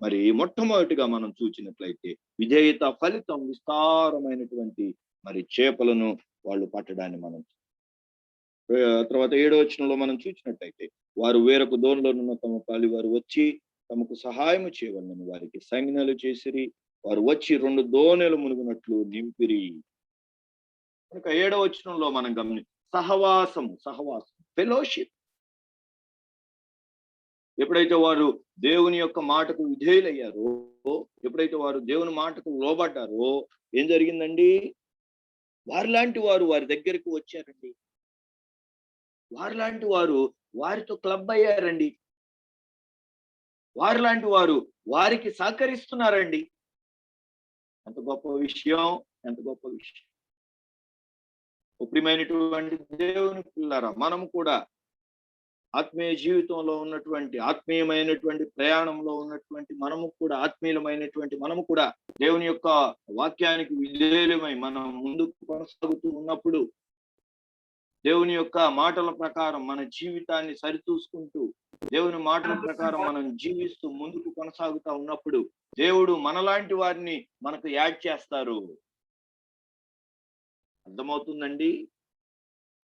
మరి మొట్టమొదటిగా మనం చూసినట్లయితే విధేయత ఫలితం విస్తారమైనటువంటి మరి చేపలను వాళ్ళు పట్టడాన్ని మనం, తర్వాత 7వ వచనంలో మనం చూసినట్లయితే వారు వేరొక దోణిలోనున్న తమ పాలి వారు వచ్చి తమకు సహాయం చేయవలనని వారికి సంజ్ఞలు చేసిరి. వారు వచ్చి 2 దోణెలు మునుగునట్లు నింపిరి. కనుక 7వ వచనంలో మనం సహవాసం ఫెలోషిప్. ఎప్పుడైతే వారు దేవుని యొక్క మాటకు విధేయులయ్యారో, ఎప్పుడైతే వారు దేవుని మాటకు లోబడ్డారో ఏం జరిగిందండి? వారిలాంటి వారు వారి దగ్గరికి వచ్చారండి. వారిలాంటి వారు వారితో క్లబ్ అయ్యారండి. వారిలాంటి వారు వారికి సహకరిస్తున్నారండి. ఎంత గొప్ప విషయం, ఎంత గొప్ప విషయం. ప్రియమైనటువంటి దేవుని పిల్లరా, మనము కూడా ఆత్మీయ జీవితంలో ఉన్నటువంటి, ఆత్మీయమైనటువంటి ప్రయాణంలో ఉన్నటువంటి మనము కూడా, ఆత్మీయమైనటువంటి మనము కూడా దేవుని యొక్క వాక్యానికి విధేయులమై మనం ముందుకు కొనసాగుతూ ఉన్నప్పుడు, దేవుని యొక్క మాటల ప్రకారం మన జీవితాన్ని సరిచూసుకుంటూ, దేవుని మాటల ప్రకారం మనం జీవిస్తూ ముందుకు కొనసాగుతూ ఉన్నప్పుడు దేవుడు మనలాంటి వారిని మనకు యాడ్ చేస్తారు. అర్థమవుతుందండి?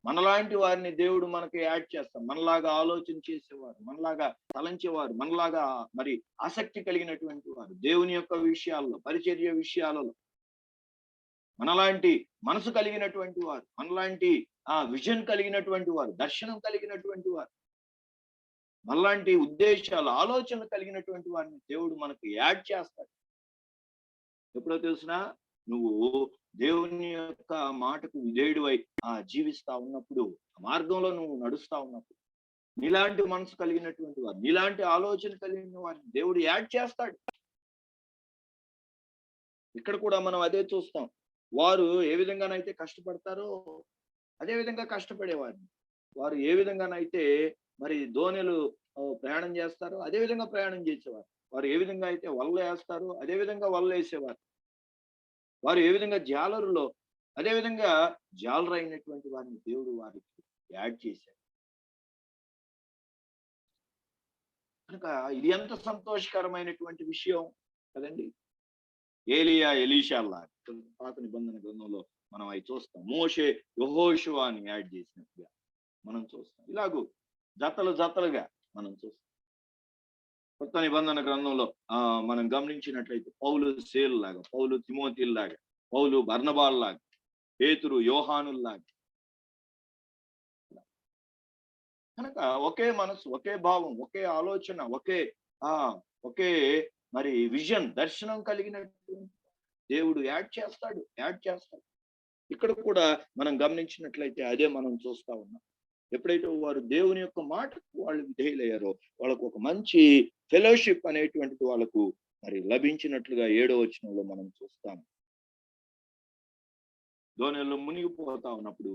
మనలాంటి వారిని దేవుడు మనకి యాడ్ చేస్తాం. మనలాగా ఆలోచన చేసేవారు, మనలాగా తలంచేవారు, మనలాగా మరి ఆసక్తి కలిగినటువంటి వారు, దేవుని యొక్క విషయాల్లో, పరిచర్య విషయాలలో మనలాంటి మనసు కలిగినటువంటి వారు, మనలాంటి విజన్ కలిగినటువంటి వారు, దర్శనం కలిగినటువంటి వారు, మనలాంటి ఉద్దేశాలు, ఆలోచనలు కలిగినటువంటి వారిని దేవుడు మనకు యాడ్ చేస్తాడు. ఎప్పుడో తెలిసినా నువ్వు దేవుని యొక్క మాటకు విధేయుడివై జీవిస్తా ఉన్నప్పుడు, ఆ మార్గంలో నువ్వు నడుస్తా ఉన్నప్పుడు, నీలాంటి మనసు కలిగినటువంటి వారు, నీలాంటి ఆలోచన కలిగిన వారిని దేవుడు యాడ్ చేస్తాడు. ఇక్కడ కూడా మనం అదే చూస్తాం. వారు ఏ విధంగానైతే కష్టపడతారో అదే విధంగా కష్టపడేవారిని, వారు ఏ విధంగానైతే మరి దోణెలు ప్రయాణం చేస్తారో అదే విధంగా ప్రయాణం చేసేవారు, వారు ఏ విధంగా అయితే వలలు వేస్తారో అదే విధంగా వలలు వేసేవారు, వారు ఏ విధంగా జాలరులో అదే విధంగా జాలరు అయినటువంటి వారిని దేవుడు వారికి యాడ్ చేశారు. కనుక ఇది ఎంత సంతోషకరమైనటువంటి విషయం కదండి. ఏలియా ఎలీషాల్లా పాత నిబంధన గ్రంథంలో మనం అవి చూస్తాం. మోషే యెహోషువని యాడ్ చేసినట్టుగా మనం చూస్తాం. ఇలాగూ జతలుగా మనం చూస్తాం. కొత్త నిబంధన గ్రంథంలో మనం గమనించినట్లయితే పౌలు సేలులాగా, పౌలు తిమోతిలాగా, పౌలు బర్నబాల్లాగా, పేతురు యోహానుల్లాగా. కనుక ఒకే మనసు, ఒకే భావం, ఒకే ఆలోచన, ఒకే మరి విజన్, దర్శనం కలిగినటువంటి దేవుడు యాడ్ చేస్తాడు. ఇక్కడ కూడా మనం గమనించినట్లయితే అదే మనం చూస్తా ఉన్నాం. ఎప్పుడైతే వారు దేవుని యొక్క మాటకు వాళ్ళు విధేయులయ్యారో వాళ్ళకు ఒక మంచి ఫెలోషిప్ అనేటువంటిది వాళ్ళకు మరి లభించినట్లుగా 7వ వచనంలో మనం చూస్తాం. దోణిలో మునిగిపోతా ఉన్నప్పుడు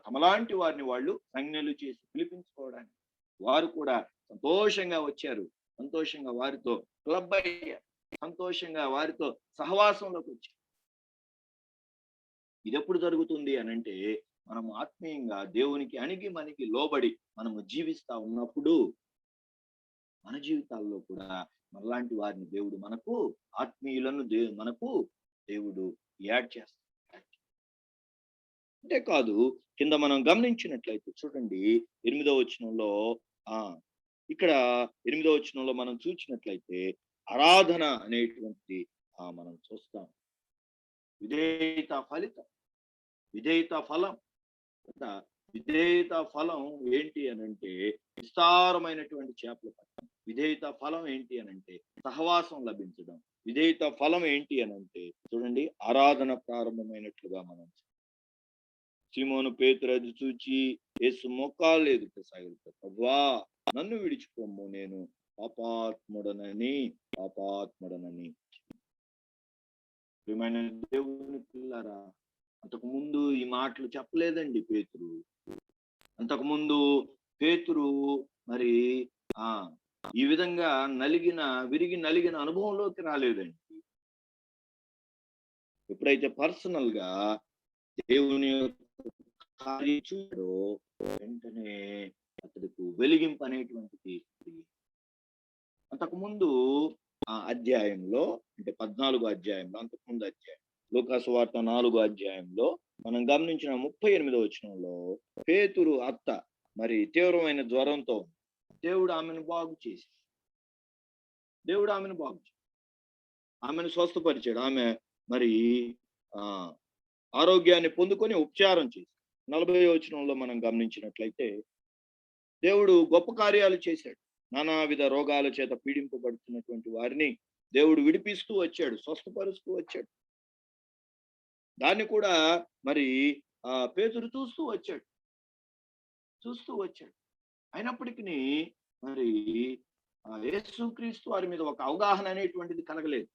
తమలాంటి వారిని వాళ్ళు సంజ్ఞలు చేసి పిలిపించుకోవడానికి వారు కూడా సంతోషంగా వచ్చారు. సంతోషంగా వారితో క్లబ్ అయ్యారు. సంతోషంగా వారితో సహవాసంలోకి వచ్చారు. ఇది ఎప్పుడు జరుగుతుంది అనంటే మనం ఆత్మీయంగా దేవునికి అణిగి మనకి లోబడి మనము జీవిస్తా ఉన్నప్పుడు మన జీవితాల్లో కూడా మనలాంటి వారిని దేవుడు మనకు ఆత్మీయులను మనకు దేవుడు యాడ్ చేస్తాడు. అంటే కాదు, కింద మనం గమనించినట్లయితే చూడండి 8వ వచనంలో ఇక్కడ 8వ వచనంలో మనం చూసినట్లయితే ఆరాధన అనేటువంటి మనం చూస్తాం. విధేయత ఫలితం, విధేయత ఫలం. విధేయత ఫలం ఏంటి అనంటే విస్తారమైనటువంటి చేపలు పట్టడం. విధేయత ఫలం ఏంటి అనంటే సహవాసం లభించడం. విధేయత ఫలం ఏంటి అనంటే చూడండి ఆరాధన ప్రారంభమైనట్లుగా మనం సీమోను పేతురు అది చూచి యేసు మోకాళ్ళ ఎదుట సాగిలపడి ప్రభువా నన్ను విడిచిపోమ్ము నేను పాపాత్ముడనని. ప్రియమైన దేవుని పిల్లరా, అంతకు ముందు ఈ మాటలు చెప్పలేదండి పేతురు. అంతకుముందు పేతురు మరి ఈ విధంగా విరిగి నలిగిన అనుభవంలోకి రాలేదండి. ఎప్పుడైతే పర్సనల్ గా దేవుని కార్యం చూడో వెంటనే అతడికి వెలిగింపు అనేటువంటిది. అంతకుముందు అధ్యాయంలో అంటే 14వ అధ్యాయంలో, అంతకుముందు అధ్యాయం లూకాసు వార్త 4వ అధ్యాయంలో మనం గమనించిన 38వ వచనంలో పేతురు అత్త మరి తీవ్రమైన జ్వరంతో దేవుడు ఆమెను బాగు చేసి ఆమెను స్వస్థపరిచాడు. ఆమె మరి ఆరోగ్యాన్ని పొందుకొని ఉపచారం చేసి 40వ వచనంలో మనం గమనించినట్లయితే దేవుడు గొప్ప కార్యాలు చేశాడు. నానావిధ రోగాల చేత పీడింపబడుతున్నటువంటి వారిని దేవుడు విడిపిస్తూ వచ్చాడు, స్వస్థపరుస్తూ వచ్చాడు. దాన్ని కూడా మరి పేతురు చూస్తూ వచ్చాడు. అయినప్పటికీ మరి యేసుక్రీస్తు వారి మీద ఒక అవగాహన అనేటువంటిది కలగలేదు.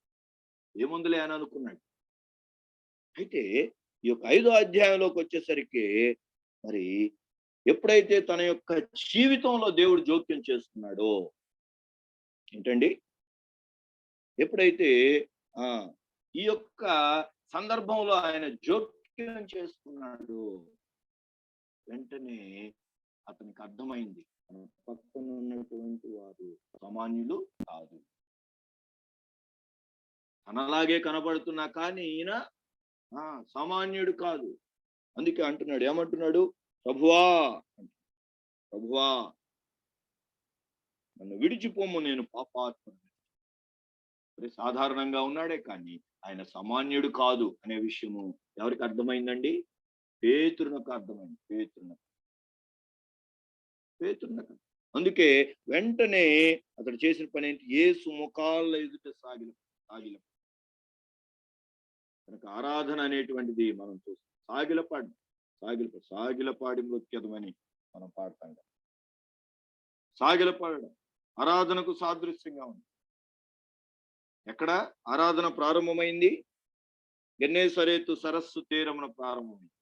ఏముందులే అని అనుకున్నాడు. అయితే ఈ యొక్క 5వ అధ్యాయంలోకి వచ్చేసరికి మరి ఎప్పుడైతే తన యొక్క జీవితంలో దేవుడు జోక్యం చేస్తున్నాడో ఏంటండి, ఎప్పుడైతే ఈ యొక్క సందర్భంలో ఆయన జోక్యం చేస్తున్నాడు వెంటనే అతనికి అర్థమైంది పక్కన ఉన్నటువంటి వారు సామాన్యులు కాదు. తనలాగే కనబడుతున్నా కానీ ఈయన సామాన్యుడు కాదు. అందుకే అంటున్నాడు, ఏమంటున్నాడు? ప్రభువా నన్ను విడిచిపోము నేను పాపాత్ముడు. సాధారణంగా ఉన్నాడే కానీ ఆయన సామాన్యుడు కాదు అనే విషయము ఎవరికి అర్థమైందండి? పేతురునకు అర్థమైంది. పేతురునకు. అందుకే వెంటనే అతడు చేసిన పని ఏంటి? యేసు ముఖాల ఎదుట సాగిలం. కనుక ఆరాధన అనేటువంటిది మనం చూస్తాం. సాగిలపాడి మృత్యమని మనం పాడతాం. సాగిలపాడడం ఆరాధనకు సాదృశ్యంగా ఉంది. ఎక్కడ ఆరాధన ప్రారంభమైంది? గెన్నేసరేతు సరస్సు తీరమున ప్రారంభమైంది.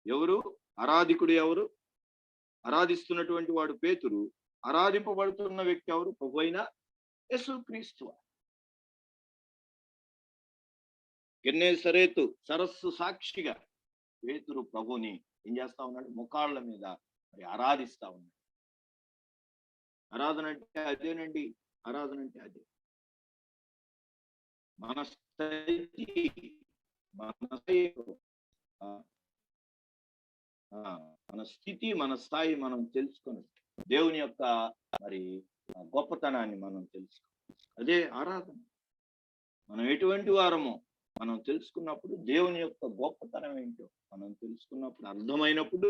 ఎవరు ఆరాధికుడు? ఎవరు ఆరాధిస్తున్నటువంటి వాడు? పేతురు. ఆరాధింపబడుతున్న వ్యక్తి ఎవరు? ప్రభువైన యేసుక్రీస్తు. గెన్నేసరేతు సరస్సు సాక్షిగా పేతురు ప్రభుని ఏం చేస్తా ఉన్నాడు? ముఖాళ్ళ మీద మరి ఆరాధిస్తా ఉన్నాడు. ఆరాధన అంటే అదేనండి. ఆరాధన అంటే అదే. మన స్థితి మన స్థాయి మనం తెలుసుకొని దేవుని యొక్క మరి గొప్పతనాన్ని మనం తెలుసుకోవాలి. అదే ఆరాధన. మనం ఎటువంటి వారమో మనం తెలుసుకున్నప్పుడు, దేవుని యొక్క గొప్పతనం ఏంటో మనం తెలుసుకున్నప్పుడు, అర్థమైనప్పుడు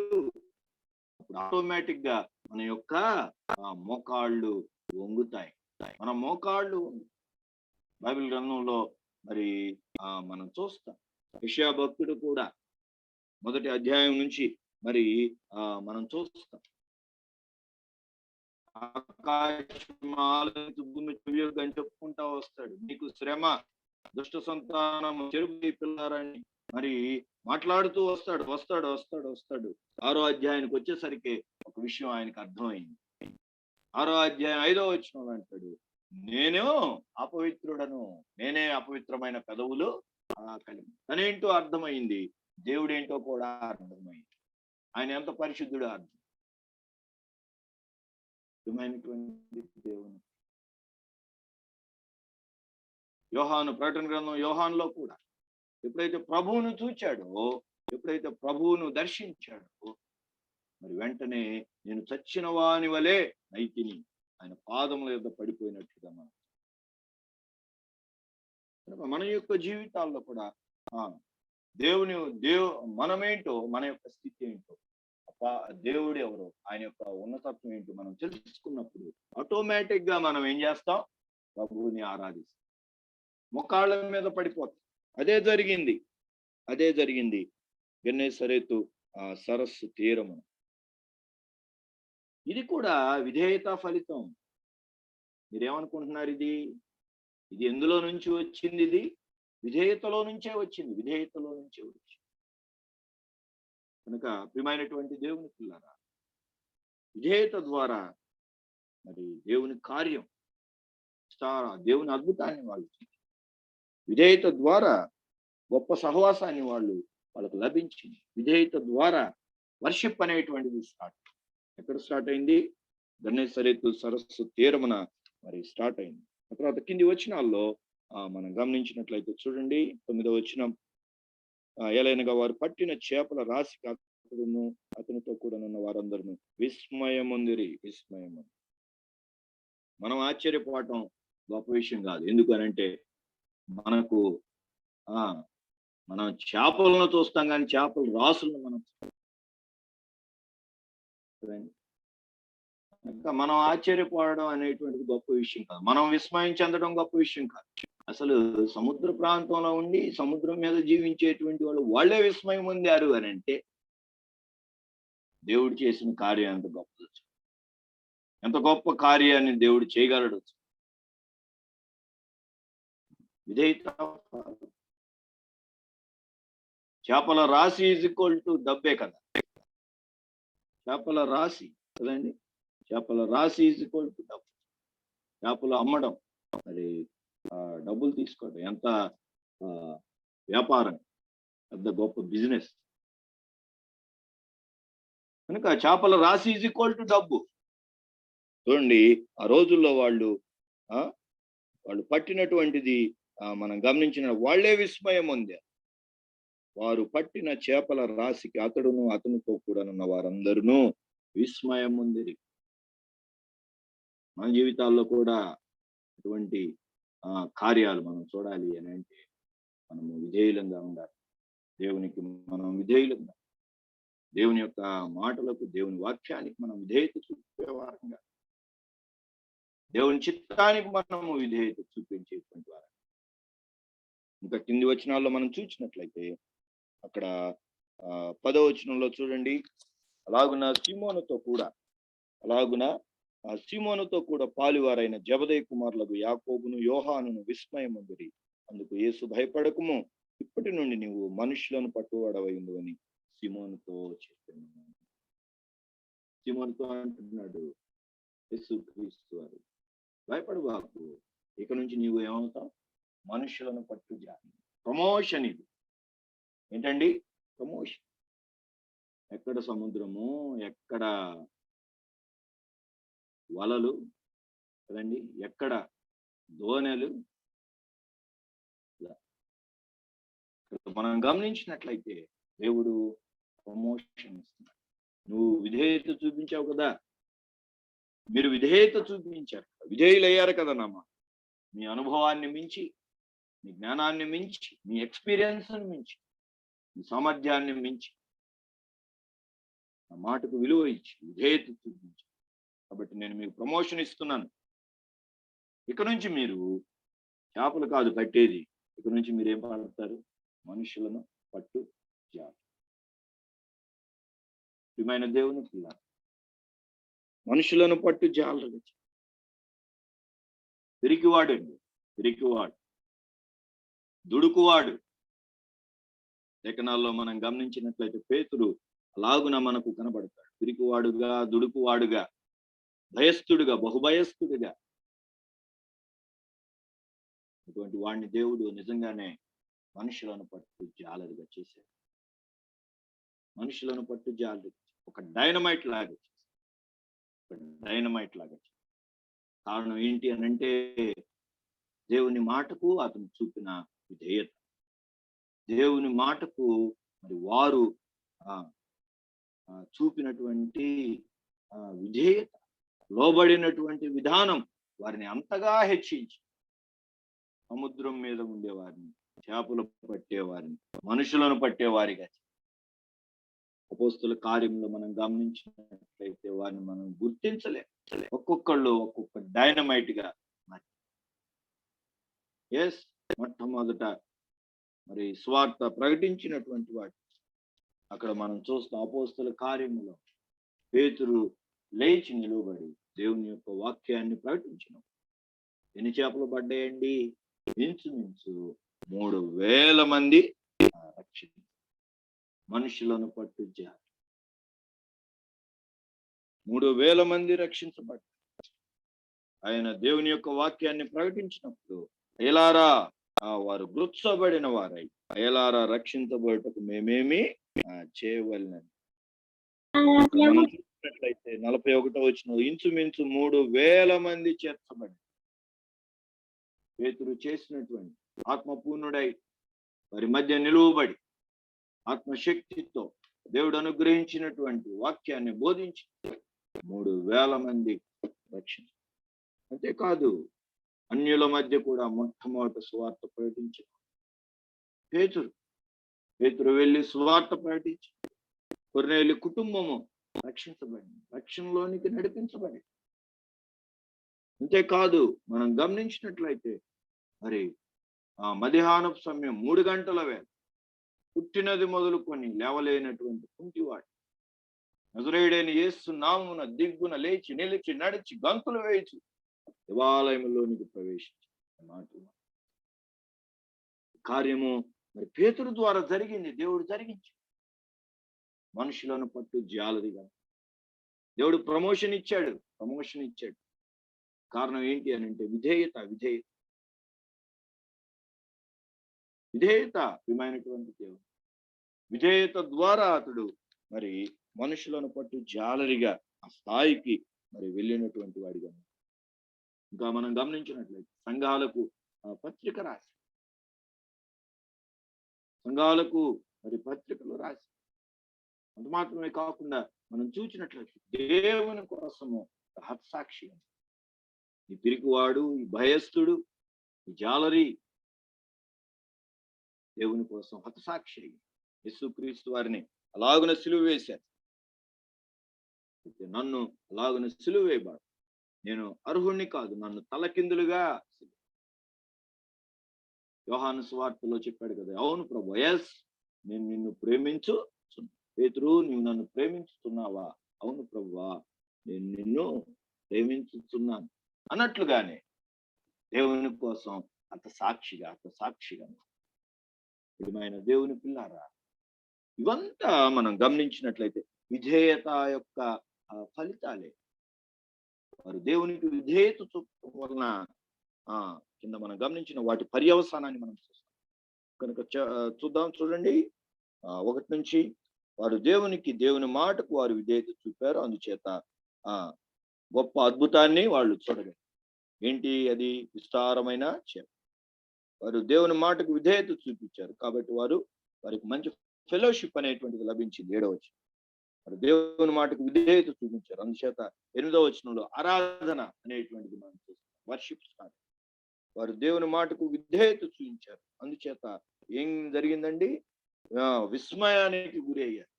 అప్పుడు ఆటోమేటిక్ గా మన యొక్క మోకాళ్ళు వంగుతాయి. మన మోకాళ్ళు బైబిల్ గ్రంథంలో మరి మనం చూస్తాం. యెషయా భక్తుడు కూడా మొదటి అధ్యాయం నుంచి మరి మనం చూస్తాం. ఆకాశం ఆలకించు, భూమి చెవియొగ్గు అని చెప్పుకుంటా వస్తాడు. నీకు శ్రమ, దుష్ట సంతానం, చెరుపు పిల్లారని మరి మాట్లాడుతూ వస్తాడు వస్తాడు వస్తాడు వస్తాడు 6వ అధ్యాయానికి వచ్చేసరికి ఒక విషయం ఆయనకు అర్థమైంది. 6వ అధ్యాయం 5వ వచనంలో అంటాడు, నేను అపవిత్రుడను, నేనే అపవిత్రమైన పెదవులు కలిగి. తనేంటో అర్థమైంది, దేవుడేంటో కూడా అర్థమైంది, ఆయన ఎంత పరిశుద్ధుడో అర్థమైనటువంటి దేవుని. యోహాను ప్రకటన గ్రంథం యోహానులో కూడా ఎప్పుడైతే ప్రభువును చూచాడో, ఎప్పుడైతే ప్రభువును దర్శించాడో, మరి వెంటనే నేను చచ్చిన వాని వలె నైతిని, ఆయన పాదముల యొద్ద పడిపోయినట్టుగా మన యొక్క జీవితాల్లో కూడా మనమేంటో, మన యొక్క స్థితి ఏంటో, దేవుడు ఎవరో, ఆయన యొక్క ఉన్నతత్వం ఏంటో మనం తెలుసుకున్నప్పుడు ఆటోమేటిక్ గా మనం ఏం చేస్తాం? ప్రభువుని ఆరాధిస్తాం, మొక్కాళ్ళ మీద పడిపోతాం. అదే జరిగింది గెన్నేసరెతు సరస్సు తీరము. ఇది కూడా విధేయత ఫలితం. మీరేమనుకుంటున్నారు? ఇది ఎందులో నుంచి వచ్చింది? ఇది విధేయతలో నుంచే వచ్చింది. కనుక ప్రియమైనటువంటి దేవుని పిల్లరా, విధేయత ద్వారా మరి దేవుని కార్యం, దేవుని అద్భుతాన్ని వాళ్ళు, విధేయత ద్వారా గొప్ప సహవాసాన్ని వాళ్ళకు లభించింది. విధేయత ద్వారా వర్షిప్ అనేటువంటిది ఎక్కడ స్టార్ట్ అయింది? గెన్నేసరెతు సరస్సు తీరమున మరి స్టార్ట్ అయింది. ఆ తర్వాత కింది వచనాల్లో మనం గమనించినట్లయితే చూడండి, 9వ వచనం, ఎలైనగా వారు పట్టిన చేపల రాశికి అతనితో కూడా ఉన్న వారందరూ విస్మయముందిరి. మనం ఆశ్చర్యపోవటం గొప్ప విషయం కాదు. ఎందుకనంటే మనకు మనం చేపలను చూస్తాం, కానీ చేపల రాసులను మనం ఆశ్చర్యపోవడం అనేటువంటిది గొప్ప విషయం కాదు. మనం విస్మయం చెందడం గొప్ప విషయం కాదు. అసలు సముద్ర ప్రాంతంలో ఉండి సముద్రం మీద జీవించేటువంటి వాళ్ళే విస్మయం పొందారు అని అంటే దేవుడు చేసిన కార్యం ఎంత గొప్పది, ఎంత గొప్ప కార్యాన్ని దేవుడు చేయగలడు. విధేయత. చేపల రాశి ఈజ్ ఈక్వల్ టు డబ్బే కదా. చేపల రాశి కదండి, చేపల రాశి ఈజ్ ఈక్వల్ టు డబ్బు. చేపలు అమ్మడం, మరి డబ్బులు తీసుకోవడం ఎంత వ్యాపారం, పెద్ద గొప్ప బిజినెస్. కనుక చేపల రాశి ఈజ్ ఈక్వల్ టు డబ్బు. చూడండి, ఆ రోజుల్లో వాళ్ళు పట్టినటువంటిది మనం గమనించిన వాళ్ళే విస్మయం ఉంది. వారు పట్టిన చేపల రాశికి అతనితో కూడా ఉన్న వారందరూ విస్మయం ఉంది. మన జీవితాల్లో కూడా అటువంటి కార్యాలు మనం చూడాలి అని అంటే మనము విధేయులంగా ఉండాలి. దేవునికి మనం విధేయులంగా, దేవుని యొక్క మాటలకు, దేవుని వాక్యానికి మనం విధేయత చూపేవారంగా, దేవుని చిత్తానికి మనము విధేయత చూపించేటువంటి వారు. ఇంకా కింది వచనాల్లో మనం చూసినట్లయితే అక్కడ 10వ వచనంలో చూడండి, అలాగున సీమోనుతో కూడా పాలువారైన జెబెదయి కుమారులకు యాకోబును యోహానును విస్మయముందిరి. అందుకు యేసు భయపడకుము, ఇప్పటి నుండి నీవు మనుషులను పట్టువాడవైందు అని సీమోనుతో చెప్పాను. సీమోనుతో అంటున్నాడు యేసుక్రీస్తు వారు, భయపడబాకు, ఇక నుంచి నీవు ఏమవుతావు? మనుషులను పట్టుజాని. ప్రమోషన్. ఇది ఏంటండి? ప్రమోషన్. ఎక్కడ సముద్రము, ఎక్కడ వలలు కదండి, ఎక్కడ దోణెలు. మనం గమనించినట్లయితే దేవుడు ప్రమోషన్ ఇస్తున్నాడు. నువ్వు విధేయత చూపించావు కదా, మీరు విధేయత చూపించారు, విధేయులయ్యారు కదా నామా. మీ అనుభవాన్ని మించి, మీ జ్ఞానాన్ని మించి, మీ ఎక్స్పీరియన్స్ మించి, మీ సామర్థ్యాన్ని మించి ఆ మాటకు విలువ ఇచ్చి విధేయత చూపించి, కాబట్టి నేను మీకు ప్రమోషన్ ఇస్తున్నాను. ఇక నుంచి మీరు చేపలు కాదు పట్టేది, ఇక నుంచి మీరేం పాడతారు? మనుషులను పట్టు జాలి. ప్రియమైన దేవుని పిల్ల, మనుషులను పట్టు జాలరుగా పిరికివాడు, పిరికివాడు, దుడుకువాడు. లేఖనాల్లో మనం గమనించినట్లయితే పేతురు అలాగున మనకు కనబడతాడు. పిరికివాడుగా, దుడుకువాడుగా, భయస్థుడుగా, బహుభయస్థుడిగా. అటువంటి వాడిని దేవుడు నిజంగానే మనుషులను పట్టు జాలరుగా చేశాడు. మనుషులను పట్టు జాలరు, ఒక డైనమైట్ లాగా, కారణం ఏంటి అని అంటే దేవుని మాటకు అతను చూపిన విధేయత. దేవుని మాటకు మరి వారు చూపినటువంటి విధేయత, లోబడినటువంటి విధానం వారిని అంతగా హెచ్చించి సముద్రం మీద ఉండేవారిని, చేపలు పట్టేవారిని, మనుషులను పట్టేవారిగా. అపోస్తుల కార్యంలో మనం గమనించినట్లయితే వారిని మనం గుర్తించలేం. ఒక్కొక్కళ్ళు ఒక్కొక్క డైనమైట్ గా. ఎస్, మొట్టమొదట మరి స్వార్థ ప్రకటించినటువంటి వాడు అక్కడ మనం చూస్తాం. అపోస్తుల కార్యములో పేతురు లేచి నిలువబడి దేవుని యొక్క వాక్యాన్ని ప్రకటించిన. ఎన్ని చేపలు పడ్డాయండి? ఇంచుమించు 3,000 మంది రక్షణ, మనుషులను పట్టు జాలి. 3,000 మంది రక్షించబడ్డారు. ఆయన దేవుని యొక్క వాక్యాన్ని ప్రకటించినప్పుడు అయలారా వారు గుర్చబడిన వారై అయలారా రక్షించబడుటకు మేమేమి చేయవలనని. మనం చూసినట్లయితే 41వ వచనం ఇంచుమించు 3,000 మంది చేర్చబడి పేతురు చేసినటువంటి ఆత్మపూర్ణుడై వారి మధ్య నిలువబడి ఆత్మశక్తితో దేవుడు అనుగ్రహించినటువంటి వాక్యాన్ని బోధించి 3,000 మంది రక్షణ. అంతేకాదు అన్యుల మధ్య కూడా మొట్టమొదటి సువార్త ప్రకటించి పేతురు వెళ్ళి సువార్త ప్రకటించి కొర్నేలి కుటుంబము రక్షించబడింది, రక్షణలోనికి నడిపించబడి. అంతేకాదు మనం గమనించినట్లయితే మరి మధ్యాహ్నపు సమయం 3 గంటల వేళ పుట్టినది మొదలుకొని లేవలేనటువంటి కుంటివాడు నజరేయుడైన యేసు నామమున దిగ్గున లేచి నిలిచి నడిచి గంతులు వేయచ్చు దేవాలయంలోనికి ప్రవేశించి కార్యము మరి పేతురు ద్వారా జరిగింది. దేవుడు జరిగించి మనుషులను పట్టు జాలరిగా దేవుడు ప్రమోషన్ ఇచ్చాడు. కారణం ఏంటి అని అంటే విధేయత ప్రియమైనటువంటి దేవుడు. విధేయత ద్వారా అతడు మరి మనుషులను పట్టు జాలరిగా ఆ స్థాయికి మరి వెళ్ళినటువంటి వాడిగా. ఇంకా మనం గమనించినట్లయితే సంఘాలకు పత్రిక రాసి, సంఘాలకు మరి పత్రికలు రాసి, అంత మాత్రమే కాకుండా మనం చూసినట్లయితే దేవుని కోసము హత్సాక్షి, ఈ పిరికివాడు, ఈ భయస్థుడు, ఈ జాలరి దేవుని కోసం హతసాక్షి యేసుక్రీస్తు వారిని అలాగున సిలువ వేశారు. నన్ను అలాగున సిలువ వేయబాడు, నేను అర్హుణ్ణి కాదు, నన్ను తలకిందులుగా. యోహాను సువార్తలో చెప్పాడు కదా, అవును ప్రభు, ఎస్ నేను నిన్ను ప్రేమించు. పేతురు, నీవు నన్ను ప్రేమించుతున్నావా? అవును ప్రభువా, నేను నిన్ను ప్రేమించుతున్నాను అన్నట్లుగానే దేవుని కోసం హతసాక్షిగా ప్రియమైన దేవుని పిల్లారా, ఇవంతా మనం గమనించినట్లయితే విధేయత యొక్క ఫలితాలే. వారు దేవునికి విధేయత చూపడం వలన కింద మనం గమనించిన వాటి పర్యవసానాన్ని మనం చూస్తాం. కనుక చూడండి 1 నుంచి వారు దేవుని మాటకు వారు విధేయత చూపారు, అందుచేత గొప్ప అద్భుతాన్ని వాళ్ళు చూడగలరు. ఏంటి అది? విస్తారమైన చేప. వారు దేవుని మాటకు విధేయత చూపించారు కాబట్టి వారికి మంచి ఫెలోషిప్ అనేటువంటిది లభించింది. 7వ వచనం వారు దేవుని మాటకు విధేయత చూపించారు, అందుచేత 8వ వచనంలో ఆరాధన అనేటువంటిది మనం చూస్తాం. Worship start. వారు దేవుని మాటకు విధేయత చూపించారు, అందుచేత ఏం జరిగిందండి? విస్మయానికి గురి అయ్యారు.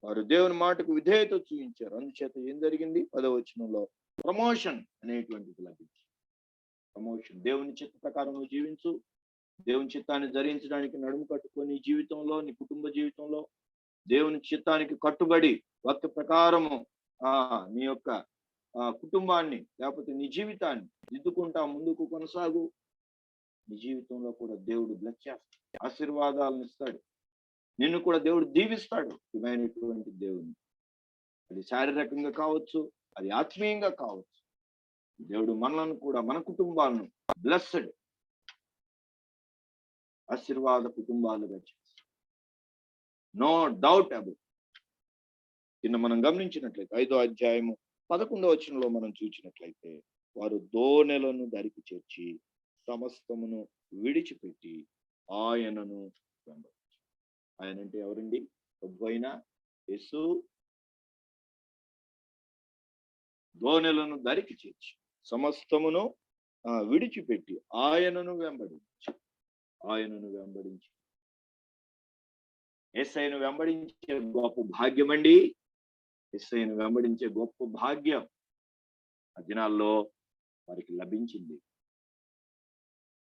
వారు దేవుని మాటకు విధేయత చూపించారు, అందుచేత ఏం జరిగింది? 10వ వచనంలో ప్రమోషన్ అనేటువంటిది లభించింది. ప్రమోషన్. దేవుని చిత్త ప్రకారం జీవించు, దేవుని చిత్తాన్ని ధరించడానికి నడుము కట్టుకొని నీ జీవితంలో, నీ కుటుంబ జీవితంలో దేవుని చిత్తానికి కట్టుబడి వాక్య ప్రకారము నీ యొక్క కుటుంబాన్ని లేకపోతే నీ జీవితాన్ని దిద్దుకుంటా ముందుకు కొనసాగు. నీ జీవితంలో కూడా దేవుడు బ్లెస్ చేస్తాడు, ఆశీర్వాదాలను ఇస్తాడు. నిన్ను కూడా దేవుడు దీవిస్తాడు. ఇవైనటువంటి దేవుని, అది శారీరకంగా కావచ్చు, అది ఆత్మీయంగా కావచ్చు. దేవుడు మనలను కూడా, మన కుటుంబాలను బ్లెస్డ్ ఆశీర్వాద కుటుంబాలుగా చేస్తాడు. No doubt about. నిన్న మనం గమనించినట్లయితే 5వ అధ్యాయము 11వ వచనంలో మనం చూసినట్లయితే, వారు దోణెలను దరికి చేర్చి సమస్తమును విడిచిపెట్టి ఆయనను వెంబడించారు. ఆయన అంటే ఎవరండి? ప్రభువైన యేసు. దోణెలను దరికి చేర్చి సమస్తమును విడిచిపెట్టి ఆయనను వెంబడించి యేసయ్యను వెంబడించే గొప్ప భాగ్యం అండి. యేసయ్యను వెంబడించే గొప్ప భాగ్యం ఆ దినాల్లో వారికి లభించింది.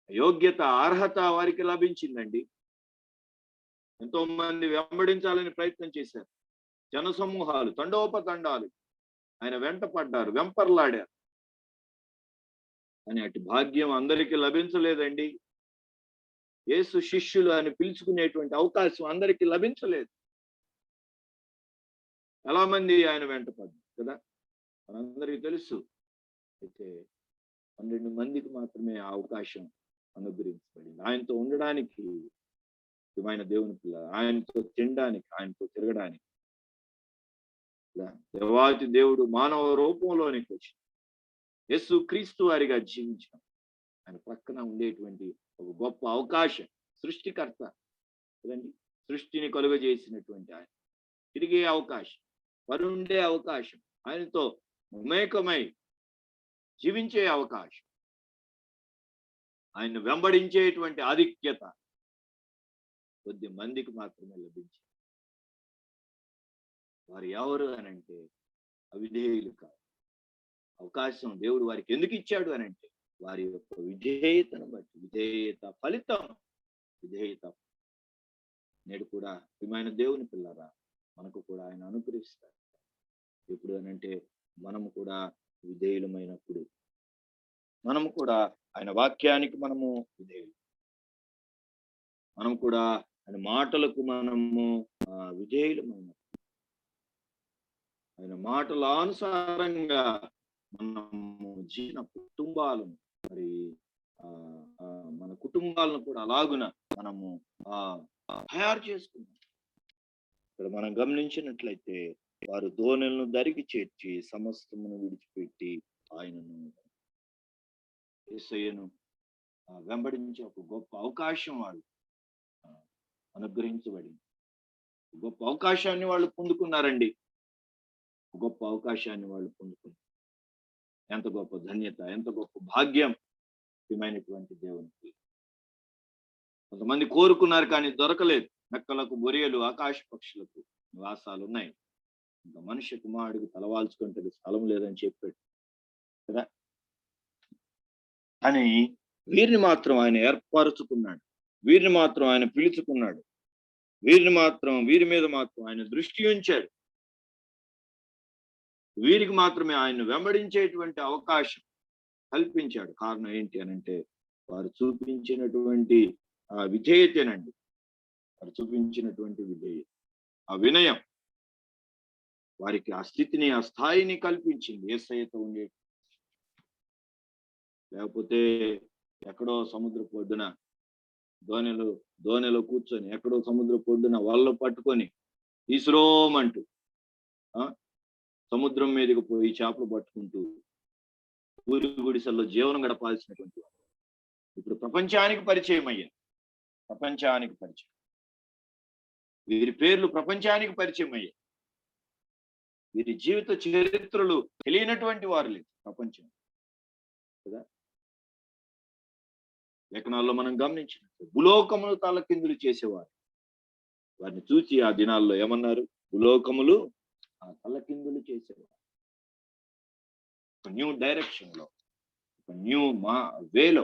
యోగ్యత, అర్హత వారికి లభించిందండి. ఎంతో మంది వెంబడించాలని ప్రయత్నం చేశారు. జనసమూహాలు తండోపతండాలు ఆయన వెంట పడ్డారు, వెంపర్లాడారు. అని అటు భాగ్యం అందరికీ లభించలేదండి. యేసు శిష్యులు అని పిలుచుకునేటువంటి అవకాశం అందరికీ లభించలేదు. చాలా మంది ఆయన వెంట పడ్డారు కదా, మనందరికీ తెలుసు. అయితే 12 మందికి మాత్రమే ఆ అవకాశం అనుగ్రహించబడింది. ఆయనతో ఉండడానికి, ఆయన దేవుని పిల్ల, ఆయనతో తినడానికి, ఆయనతో తిరగడానికి. దేవాతి దేవుడు మానవ రూపంలోనికి వచ్చి యేసు క్రీస్తు వారిగా జీవించడం ఆయన ప్రక్కన ఉండేటువంటి ఒక గొప్ప అవకాశం. సృష్టికర్త కదండి, సృష్టిని కలుగజేసినటువంటి ఆయన తిరిగే అవకాశం, వరుండే అవకాశం, ఆయనతో మమేకమై జీవించే అవకాశం, ఆయన వెంబడించేటువంటి ఆధిక్యత కొద్ది మందికి మాత్రమే లభించింది. వారు ఎవరు అనంటే అవిధేయులు కాదు. అవకాశం దేవుడు వారికి ఎందుకు ఇచ్చాడు అనంటే వారి యొక్క విధేయతను బట్టి, విధేయత ఫలితం, విధేయత. నేడు కూడా ప్రియమైన దేవుని పిల్లరా, మనకు కూడా ఆయన అనుగ్రహిస్తాడు. ఎప్పుడు అనంటే మనము కూడా విధేయులమైనప్పుడు, మనము కూడా ఆయన వాక్యానికి మనము విధేయులు, మనం కూడా ఆయన మాటలకు మనము విధేయులమైనప్పుడు, ఆయన మాటల అనుసారంగా మనము జీవన కుటుంబాలను, మరి మన కుటుంబాలను కూడా అలాగున మనము తయారు చేసుకున్నాం. ఇక్కడ మనం గమనించినట్లయితే వారు దోణెలను దరికి చేర్చి సమస్తమును విడిచిపెట్టి ఆయనను, యేసయ్యను వెంబడించే ఒక గొప్ప అవకాశం వాళ్ళు అనుగ్రహించబడింది. గొప్ప అవకాశాన్ని వాళ్ళు పొందుకున్నారండి. గొప్ప అవకాశాన్ని వాళ్ళు పొందుకున్నారు. ఎంత గొప్ప ధన్యత, ఎంత గొప్ప భాగ్యం ప్రియమైనటువంటి దేవునికి. కొంతమంది కోరుకున్నారు కానీ దొరకలేదు. నక్కలకు, బొరియలు, ఆకాశ పక్షులకు నివాసాలు ఉన్నాయి, ఇంకా మనిషి కుమారుడికి తలవాల్చుకుంటే స్థలం లేదని చెప్పాడు కదా. అని వీరిని మాత్రం ఆయన ఏర్పరచుకున్నాడు, వీరిని మాత్రం ఆయన పిలుచుకున్నాడు, వీరి మీద మాత్రం ఆయన దృష్టి ఉంచాడు. వీరికి మాత్రమే ఆయన వెంబడించేటువంటి అవకాశం కల్పించాడు. కారణం ఏంటి అనంటే వారు చూపించినటువంటి విధేయతేనండి. వారు చూపించినటువంటి విధేయత, ఆ వినయం వారికి ఆ స్థితిని, ఆ స్థాయిని కల్పించింది. యేసయ్యతో ఉండే, లేకపోతే ఎక్కడో సముద్ర పొడ్డున దోణిలో కూర్చొని ఎక్కడో సముద్ర పొడ్డున వాళ్ళు పట్టుకొని ఈశ్రోమంటూ సముద్రం మీదకి పోయి చేపలు పట్టుకుంటూ ఊరి గుడిసెల్లో జీవనం గడపాల్సినటువంటి వారు ఇప్పుడు ప్రపంచానికి పరిచయం అయ్యారు. ప్రపంచానికి పరిచయం, వీరి పేర్లు ప్రపంచానికి పరిచయం అయ్యాయి. వీరి జీవిత చరిత్రలు తెలియనటువంటి వారు లేదు ప్రపంచం కదా. లేఖనాల్లో మనం గమనించినట్టు భూలోకములు తలకిందులు చేసేవారు. వారిని చూసి ఆ దినాల్లో ఏమన్నారు? భూలోకములు తలకిందులు చేసేవారు. ఒక న్యూ డైరెక్షన్ లో, ఒక న్యూ వేలో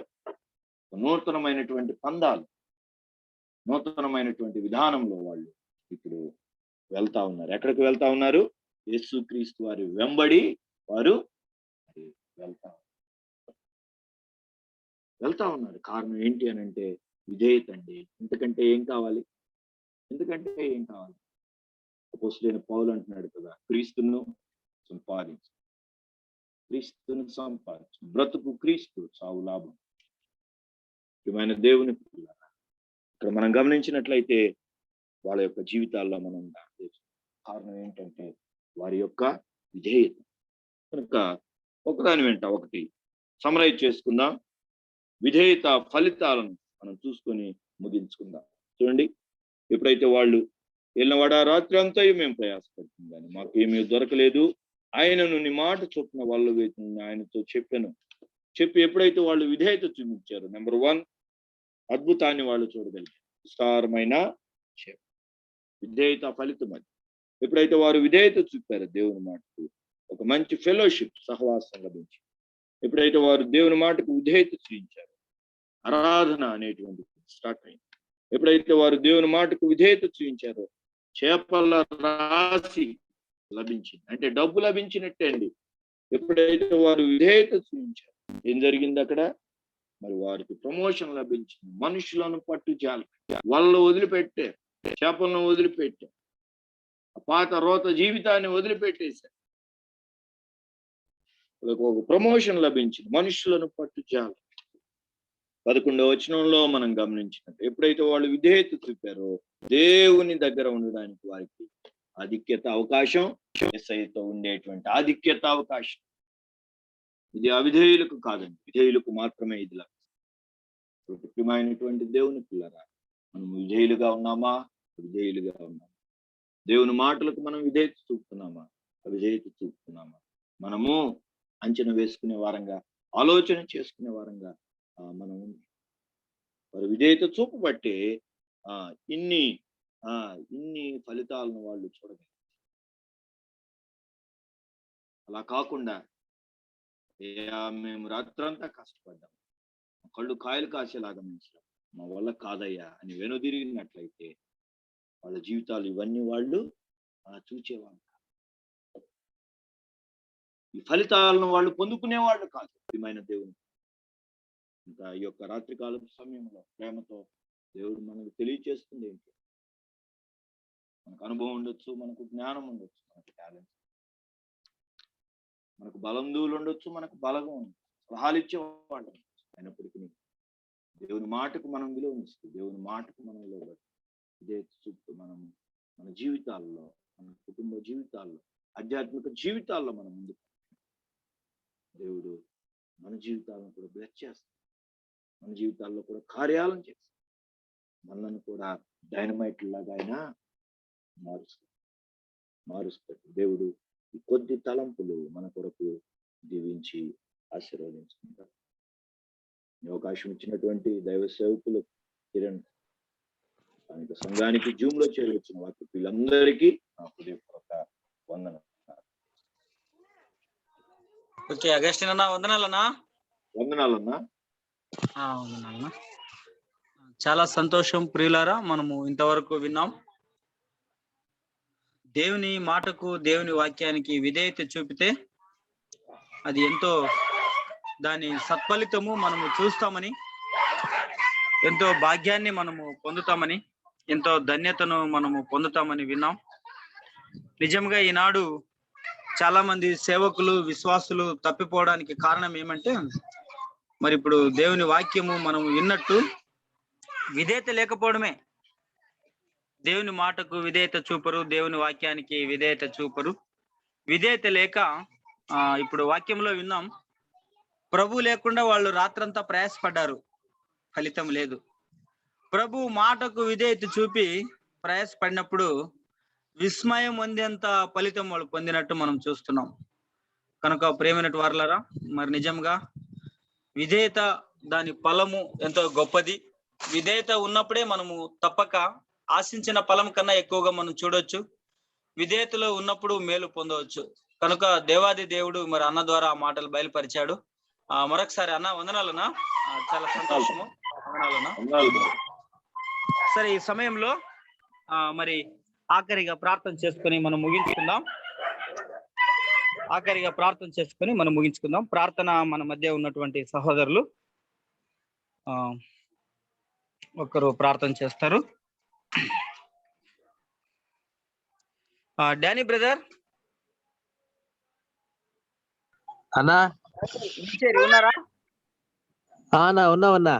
నూతనమైనటువంటి పందాలు, నూతనమైనటువంటి విధానంలో వాళ్ళు ఇప్పుడు వెళ్తా ఉన్నారు. ఎక్కడికి వెళ్తా ఉన్నారు? యేసుక్రీస్తు వారి వెంబడి వారు వెళ్తా వెళ్తా ఉన్నారు. కారణం ఏంటి అని అంటే విధేయత అండి. ఎందుకంటే ఏం కావాలి? అపోస్తలుడైన పౌలు అంటున్నాడు కదా, క్రీస్తును సంపాదించు, బ్రతుకు క్రీస్తు, చావు లాభం. ప్రియమైన దేవుని పిల్లలారా, ఇక్కడ మనం గమనించినట్లయితే వాళ్ళ యొక్క జీవితాల్లో మనం కారణం ఏంటంటే వారి యొక్క విధేయత. కనుక ఒకదాని వెంట ఒకటి సమరైజ్ చేసుకుందాం. విధేయత ఫలితాలను మనం చూసుకొని ముగించుకుందాం. చూడండి, ఎప్పుడైతే వాళ్ళు వెళ్ళినవాడ రాత్రి అంతా మేము ప్రయాసపడుతుంది కానీ మాకేమీ దొరకలేదు, ఆయనను నీ మాట చొప్పున వాళ్ళు ఆయనతో చెప్పి ఎప్పుడైతే వాళ్ళు విధేయత చూపించారు, నెంబర్ 1 అద్భుతాన్ని వాళ్ళు చూడగలిగారు. విస్తారమైన విధేయత ఫలితం అది. ఎప్పుడైతే వారు విధేయత చూపారో దేవుని మాటకు ఒక మంచి ఫెలోషిప్, సహవాసం లభించి, ఎప్పుడైతే వారు దేవుని మాటకు విధేయత చూపించారో ఆరాధన అనేటువంటి స్టార్ట్ అయింది. ఎప్పుడైతే వారు దేవుని మాటకు విధేయత చూపించారో చేపల రాశి లభించింది, అంటే డబ్బు లభించినట్టే అండి. ఎప్పుడైతే వారు విధేయత చూపించారో ఏం జరిగింది అక్కడ? మరి వారికి ప్రమోషన్ లభించింది. మనుషులను పట్టు జాలి, వాళ్ళను వదిలిపెట్టారు, చేపలను వదిలిపెట్టారు, పాత రోత జీవితాన్ని వదిలిపెట్టేశారు. వాళ్ళకు ఒక ప్రమోషన్ లభించింది, మనుషులను పట్టు జాలి. 11వ వచనంలో మనం గమనించినట్టు ఎప్పుడైతే వాళ్ళు విధేయత చూపారో దేవుని దగ్గర ఉండడానికి వారికి ఆధిక్యత అవకాశం, యేసయ్యతో ఉండేటువంటి ఆధిక్యత అవకాశం. ఇది అవిధేయులకు కాదండి, విధేయులకు మాత్రమే ఇది లభిస్తుంది. ప్రియమైనటువంటి దేవుని పిల్లరా, మనం విధేయులుగా ఉన్నామా? విధేయులుగా ఉన్నామా? దేవుని మాటలకు మనం విధేయత చూపుతున్నామా? అవిధేయత చూపుతున్నామా? మనము అంచనా వేసుకునే వారంగా, ఆలోచన చేసుకునే వారంగా మనం వారి విధేయత చూపబట్టే ఇన్ని ఫలితాలను వాళ్ళు చూడగలరు. అలా కాకుండా మేము రాత్రంతా కష్టపడ్డాం, కళ్ళు కాయలు కాసేలాగా మించాం, మా వల్ల కాదయ్యా అని వెనుదిరిగినట్లయితే వాళ్ళ జీవితాలు ఇవన్నీ వాళ్ళు చూచేవాళ్ళు. ఈ ఫలితాలను వాళ్ళు పొందుకునేవాళ్ళు కాదు. ప్రియమైన దేవుని, ఇంకా ఈ యొక్క రాత్రికాల సమయంలో ప్రేమతో దేవుడు మనకు తెలియచేస్తుంది ఏంటి? మనకు అనుభవం ఉండొచ్చు, మనకు జ్ఞానం ఉండొచ్చు, మనకు టాలెంట్, మనకు బలందువులు ఉండొచ్చు, మనకు బలగం ఉండొచ్చు, సలహాలు ఇచ్చేవాళ్ళు. అయినప్పటికీ దేవుని మాటకు మనం విలువనిస్తూ, దేవుని మాటకు మనం విలువబడి ఇదే చూపుతూ మనము మన జీవితాల్లో, మన కుటుంబ జీవితాల్లో, ఆధ్యాత్మిక జీవితాల్లో మనం ముందుకు దేవుడు మన జీవితాలను కూడా బ్లెస్ చేస్తాడు. మన జీవితాల్లో కూడా కార్యాలను చేస్తాడు. మనల్ని కూడా డైనమైట్ లాగా ఆయన మారుస్తాడు. దేవుడు ఈ కొద్ది తలంపులు మన కొరకు దీవించి ఆశీర్వదించుకుంటారు. అవకాశం ఇచ్చినటువంటి దైవ సేవకులు కిరణ్ సంఘానికి జూమ్ లో చేరవచ్చిన వారికి వీళ్ళందరికీ నా హృదయపూర్వక వందనాలు. ఓకే అగస్టిన్ అన్న, వందనాలన్నా. వందనాలన్నా. చాలా సంతోషం ప్రియులారా, మనము ఇంతవరకు విన్నాం. దేవుని మాటకు, దేవుని వాక్యానికి విధేయత చూపితే అది ఎంతో, దాని సత్ఫలితము మనము చూస్తామని, ఎంతో భాగ్యాన్ని మనము పొందుతామని, ఎంతో ధన్యతను మనము పొందుతామని విన్నాం. నిజంగా ఈనాడు చాలా మంది సేవకులు, విశ్వాసులు తప్పిపోవడానికి కారణం ఏమంటే, మరి ఇప్పుడు దేవుని వాక్యము మనం విన్నట్టు విధేయత లేకపోవడమే. దేవుని మాటకు విధేయత చూపరు, దేవుని వాక్యానికి విధేయత చూపరు. విధేయత లేక ఇప్పుడు వాక్యంలో విన్నాం, ప్రభు లేకుండా వాళ్ళు రాత్రంతా ప్రయాసపడ్డారు, ఫలితం లేదు. ప్రభు మాటకు విధేయత చూపి ప్రయాసపడినప్పుడు విస్మయం పొందేంత ఫలితం వాళ్ళు పొందినట్టు మనం చూస్తున్నాం. కనుక ప్రేమైనటు వారలారా, మరి నిజంగా విధేయత, దాని ఫలము ఎంతో గొప్పది. విధేయత ఉన్నప్పుడే మనము తప్పక ఆశించిన ఫలం కన్నా ఎక్కువగా మనం చూడొచ్చు. విధేయతలో ఉన్నప్పుడు మేలు పొందవచ్చు. కనుక దేవాది దేవుడు మరి అన్న ద్వారా ఆ మాటలు బయలుపరిచాడు. మరొకసారి అన్న వందనాలన్నా, చాలా సంతోషము. వందనాలన్నా. సరే, ఈ సమయంలో మరి ఆఖరిగా ప్రార్థన చేసుకొని మనం ముగించుకుందాం. ప్రార్థన మన మధ్య ఉన్నటువంటి సహోదరులు ఒకరు ప్రార్థన చేస్తారు. డానీ బ్రదర్ అన్నా ఉన్నారా? ఉన్నావన్నా.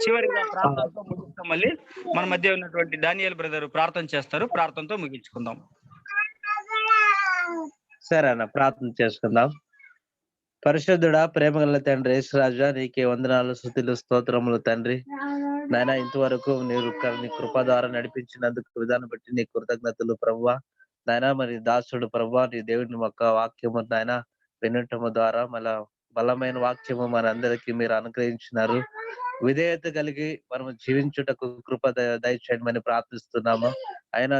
చివరిగా ప్రార్థనతో ముగిస్తాం. మళ్ళీ మన మధ్య ఉన్నటువంటి డానియల్ బ్రదర్ ప్రార్థన చేస్తారు. ప్రార్థనతో ముగించుకుందాం. సరే అన్న, ప్రార్థన చేసుకుందాం. పరిశుద్ధుడా, ప్రేమగల తండ్రి యేసురాజా, నీకే వందనాలు, స్తుతులు, స్తోత్రములు తండ్రి. నాయన, ఇంతవరకు మీరు నీ కృప ద్వారా నడిపించినందుకు విధానం బట్టి నీ కృతజ్ఞతలు ప్రభువా. నాయన, మరి దాసుడు ప్రభువా, నీ దేవుని యొక్క వాక్యము నాయన వినటము ద్వారా మళ్ళా బలమైన వాక్యము మనందరికీ మీరు అనుగ్రహించినారు. విధేయత కలిగి మనము జీవించుటకు కృప దయచేయమని ప్రార్థిస్తున్నాము. అయినా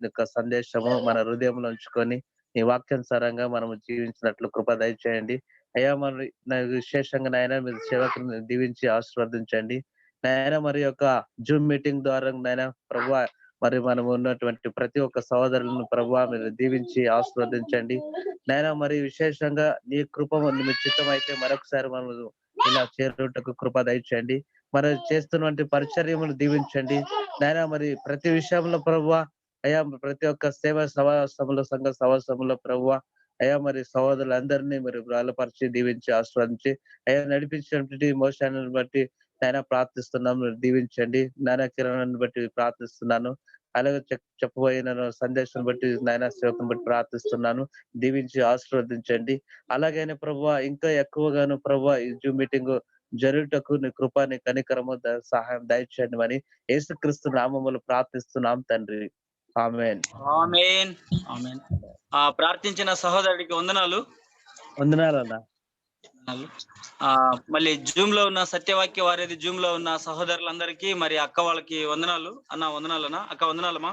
యొక్క సందేశము మన హృదయంలో ఉంచుకొని నీ వాక్యానుసారంగా మనము జీవించినట్లు కృప దయచేయండి. అయ్యా, మన విశేషంగా నాయన మీరు సేవకుని దీవించి ఆశీర్వదించండి. నాయన, మరి యొక్క జూమ్ మీటింగ్ ద్వారా నాయన ప్రభువా, మరి మనం ఉన్నటువంటి ప్రతి ఒక్క సహోదరులను ప్రభువా మీరు దీవించి ఆశీర్వదించండి. నాయన, మరి విశేషంగా నీ కృప నిమిత్తం అయితే మరొకసారి మనం ఇలా చేరుటకు కృప దయచేయండి. మరి చేస్తున్నటువంటి పరిచర్యములు దీవించండి. నాయన, మరి ప్రతి విషయంలో ప్రభువా అయ్యా, ప్రతి ఒక్క సేవ సమావేశంలో, సంఘ సమావేశంలో ప్రభువా అయ్యా, మరి సహోదరులందరినీ మీరు బలపరిచి దీవించి ఆశీర్వదించి అయ్యా నడిపించినటువంటి మోసాన్ని బట్టి నాయన ప్రార్థిస్తున్నాను, మీరు దీవించండి. నాయన కిరణాన్ని బట్టి ప్రార్థిస్తున్నాను. అలాగే చెప్పబోయిన సందేశం బట్టి నాయన సేవకుని బట్టి ప్రార్థిస్తున్నాను, దీవించి ఆశీర్వదించండి. అలాగైనా ప్రభువా ఇంకా ఎక్కువగాను ప్రభువా ఈ జూమ్ మీటింగ్ జరుగుటకు నీ కృప, నీ కనికరము సహాయం దయచేయండి అని యేసుక్రీస్తు నామములో ప్రార్థిస్తున్నాం తండ్రి. ఆమేన్. ఆమేన్. ఆమేన్. ప్రార్థించిన సహోదరుడికి వందనాలు. వందనాలన్నా. మళ్ళీ జూమ్ లో ఉన్న సత్యవాక్య వారేది జూమ్ లో ఉన్న సహోదరులందరికీ మరి అక్క వాళ్ళకి వందనాలు. అన్న వందనాలన్నా. అక్క వందనాలమ్మా.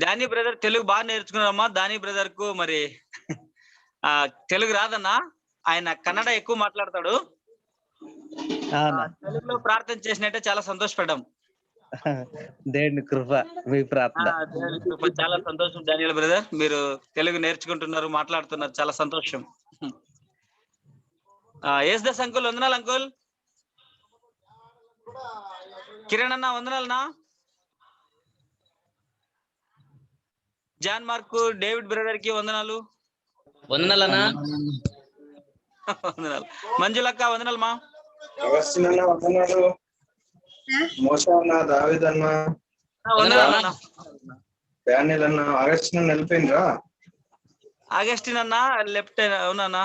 దాని బ్రదర్ తెలుగు బాగా నేర్చుకున్నారమ్మా. దాని బ్రదర్ కు మరి తెలుగు రాదన్నా, ఆయన కన్నడ ఎక్కువ మాట్లాడతాడు. తెలుగులో ప్రార్థన చేసినట్టే చాలా సంతోషపడ్డాం. దేవుని కృప, మీ ప్రార్థన. చాలా సంతోషం డానియల్ బ్రదర్, మీరు తెలుగు నేర్చుకుంటున్నారు, మాట్లాడుతున్నారు, చాలా సంతోషం. ఎస్ దస్ అంకుల్ వందనాలు. అంకుల్ కిరణ్ అన్న వందనాలన్నా. జాన్ మార్కు డేవిడ్ బ్రదర్ కి వందనాలు. వందనాలన్నా. వందనాలు. మంజులక్క వందనాలమ్మా. వందనాలు. మోసన్న, దావీదన్న, డానియల్ అన్న, అగస్టిన్ వెళ్ళిపోయిండ్రా? అగస్టిన్ అన్న లెఫ్ట్ అవునా?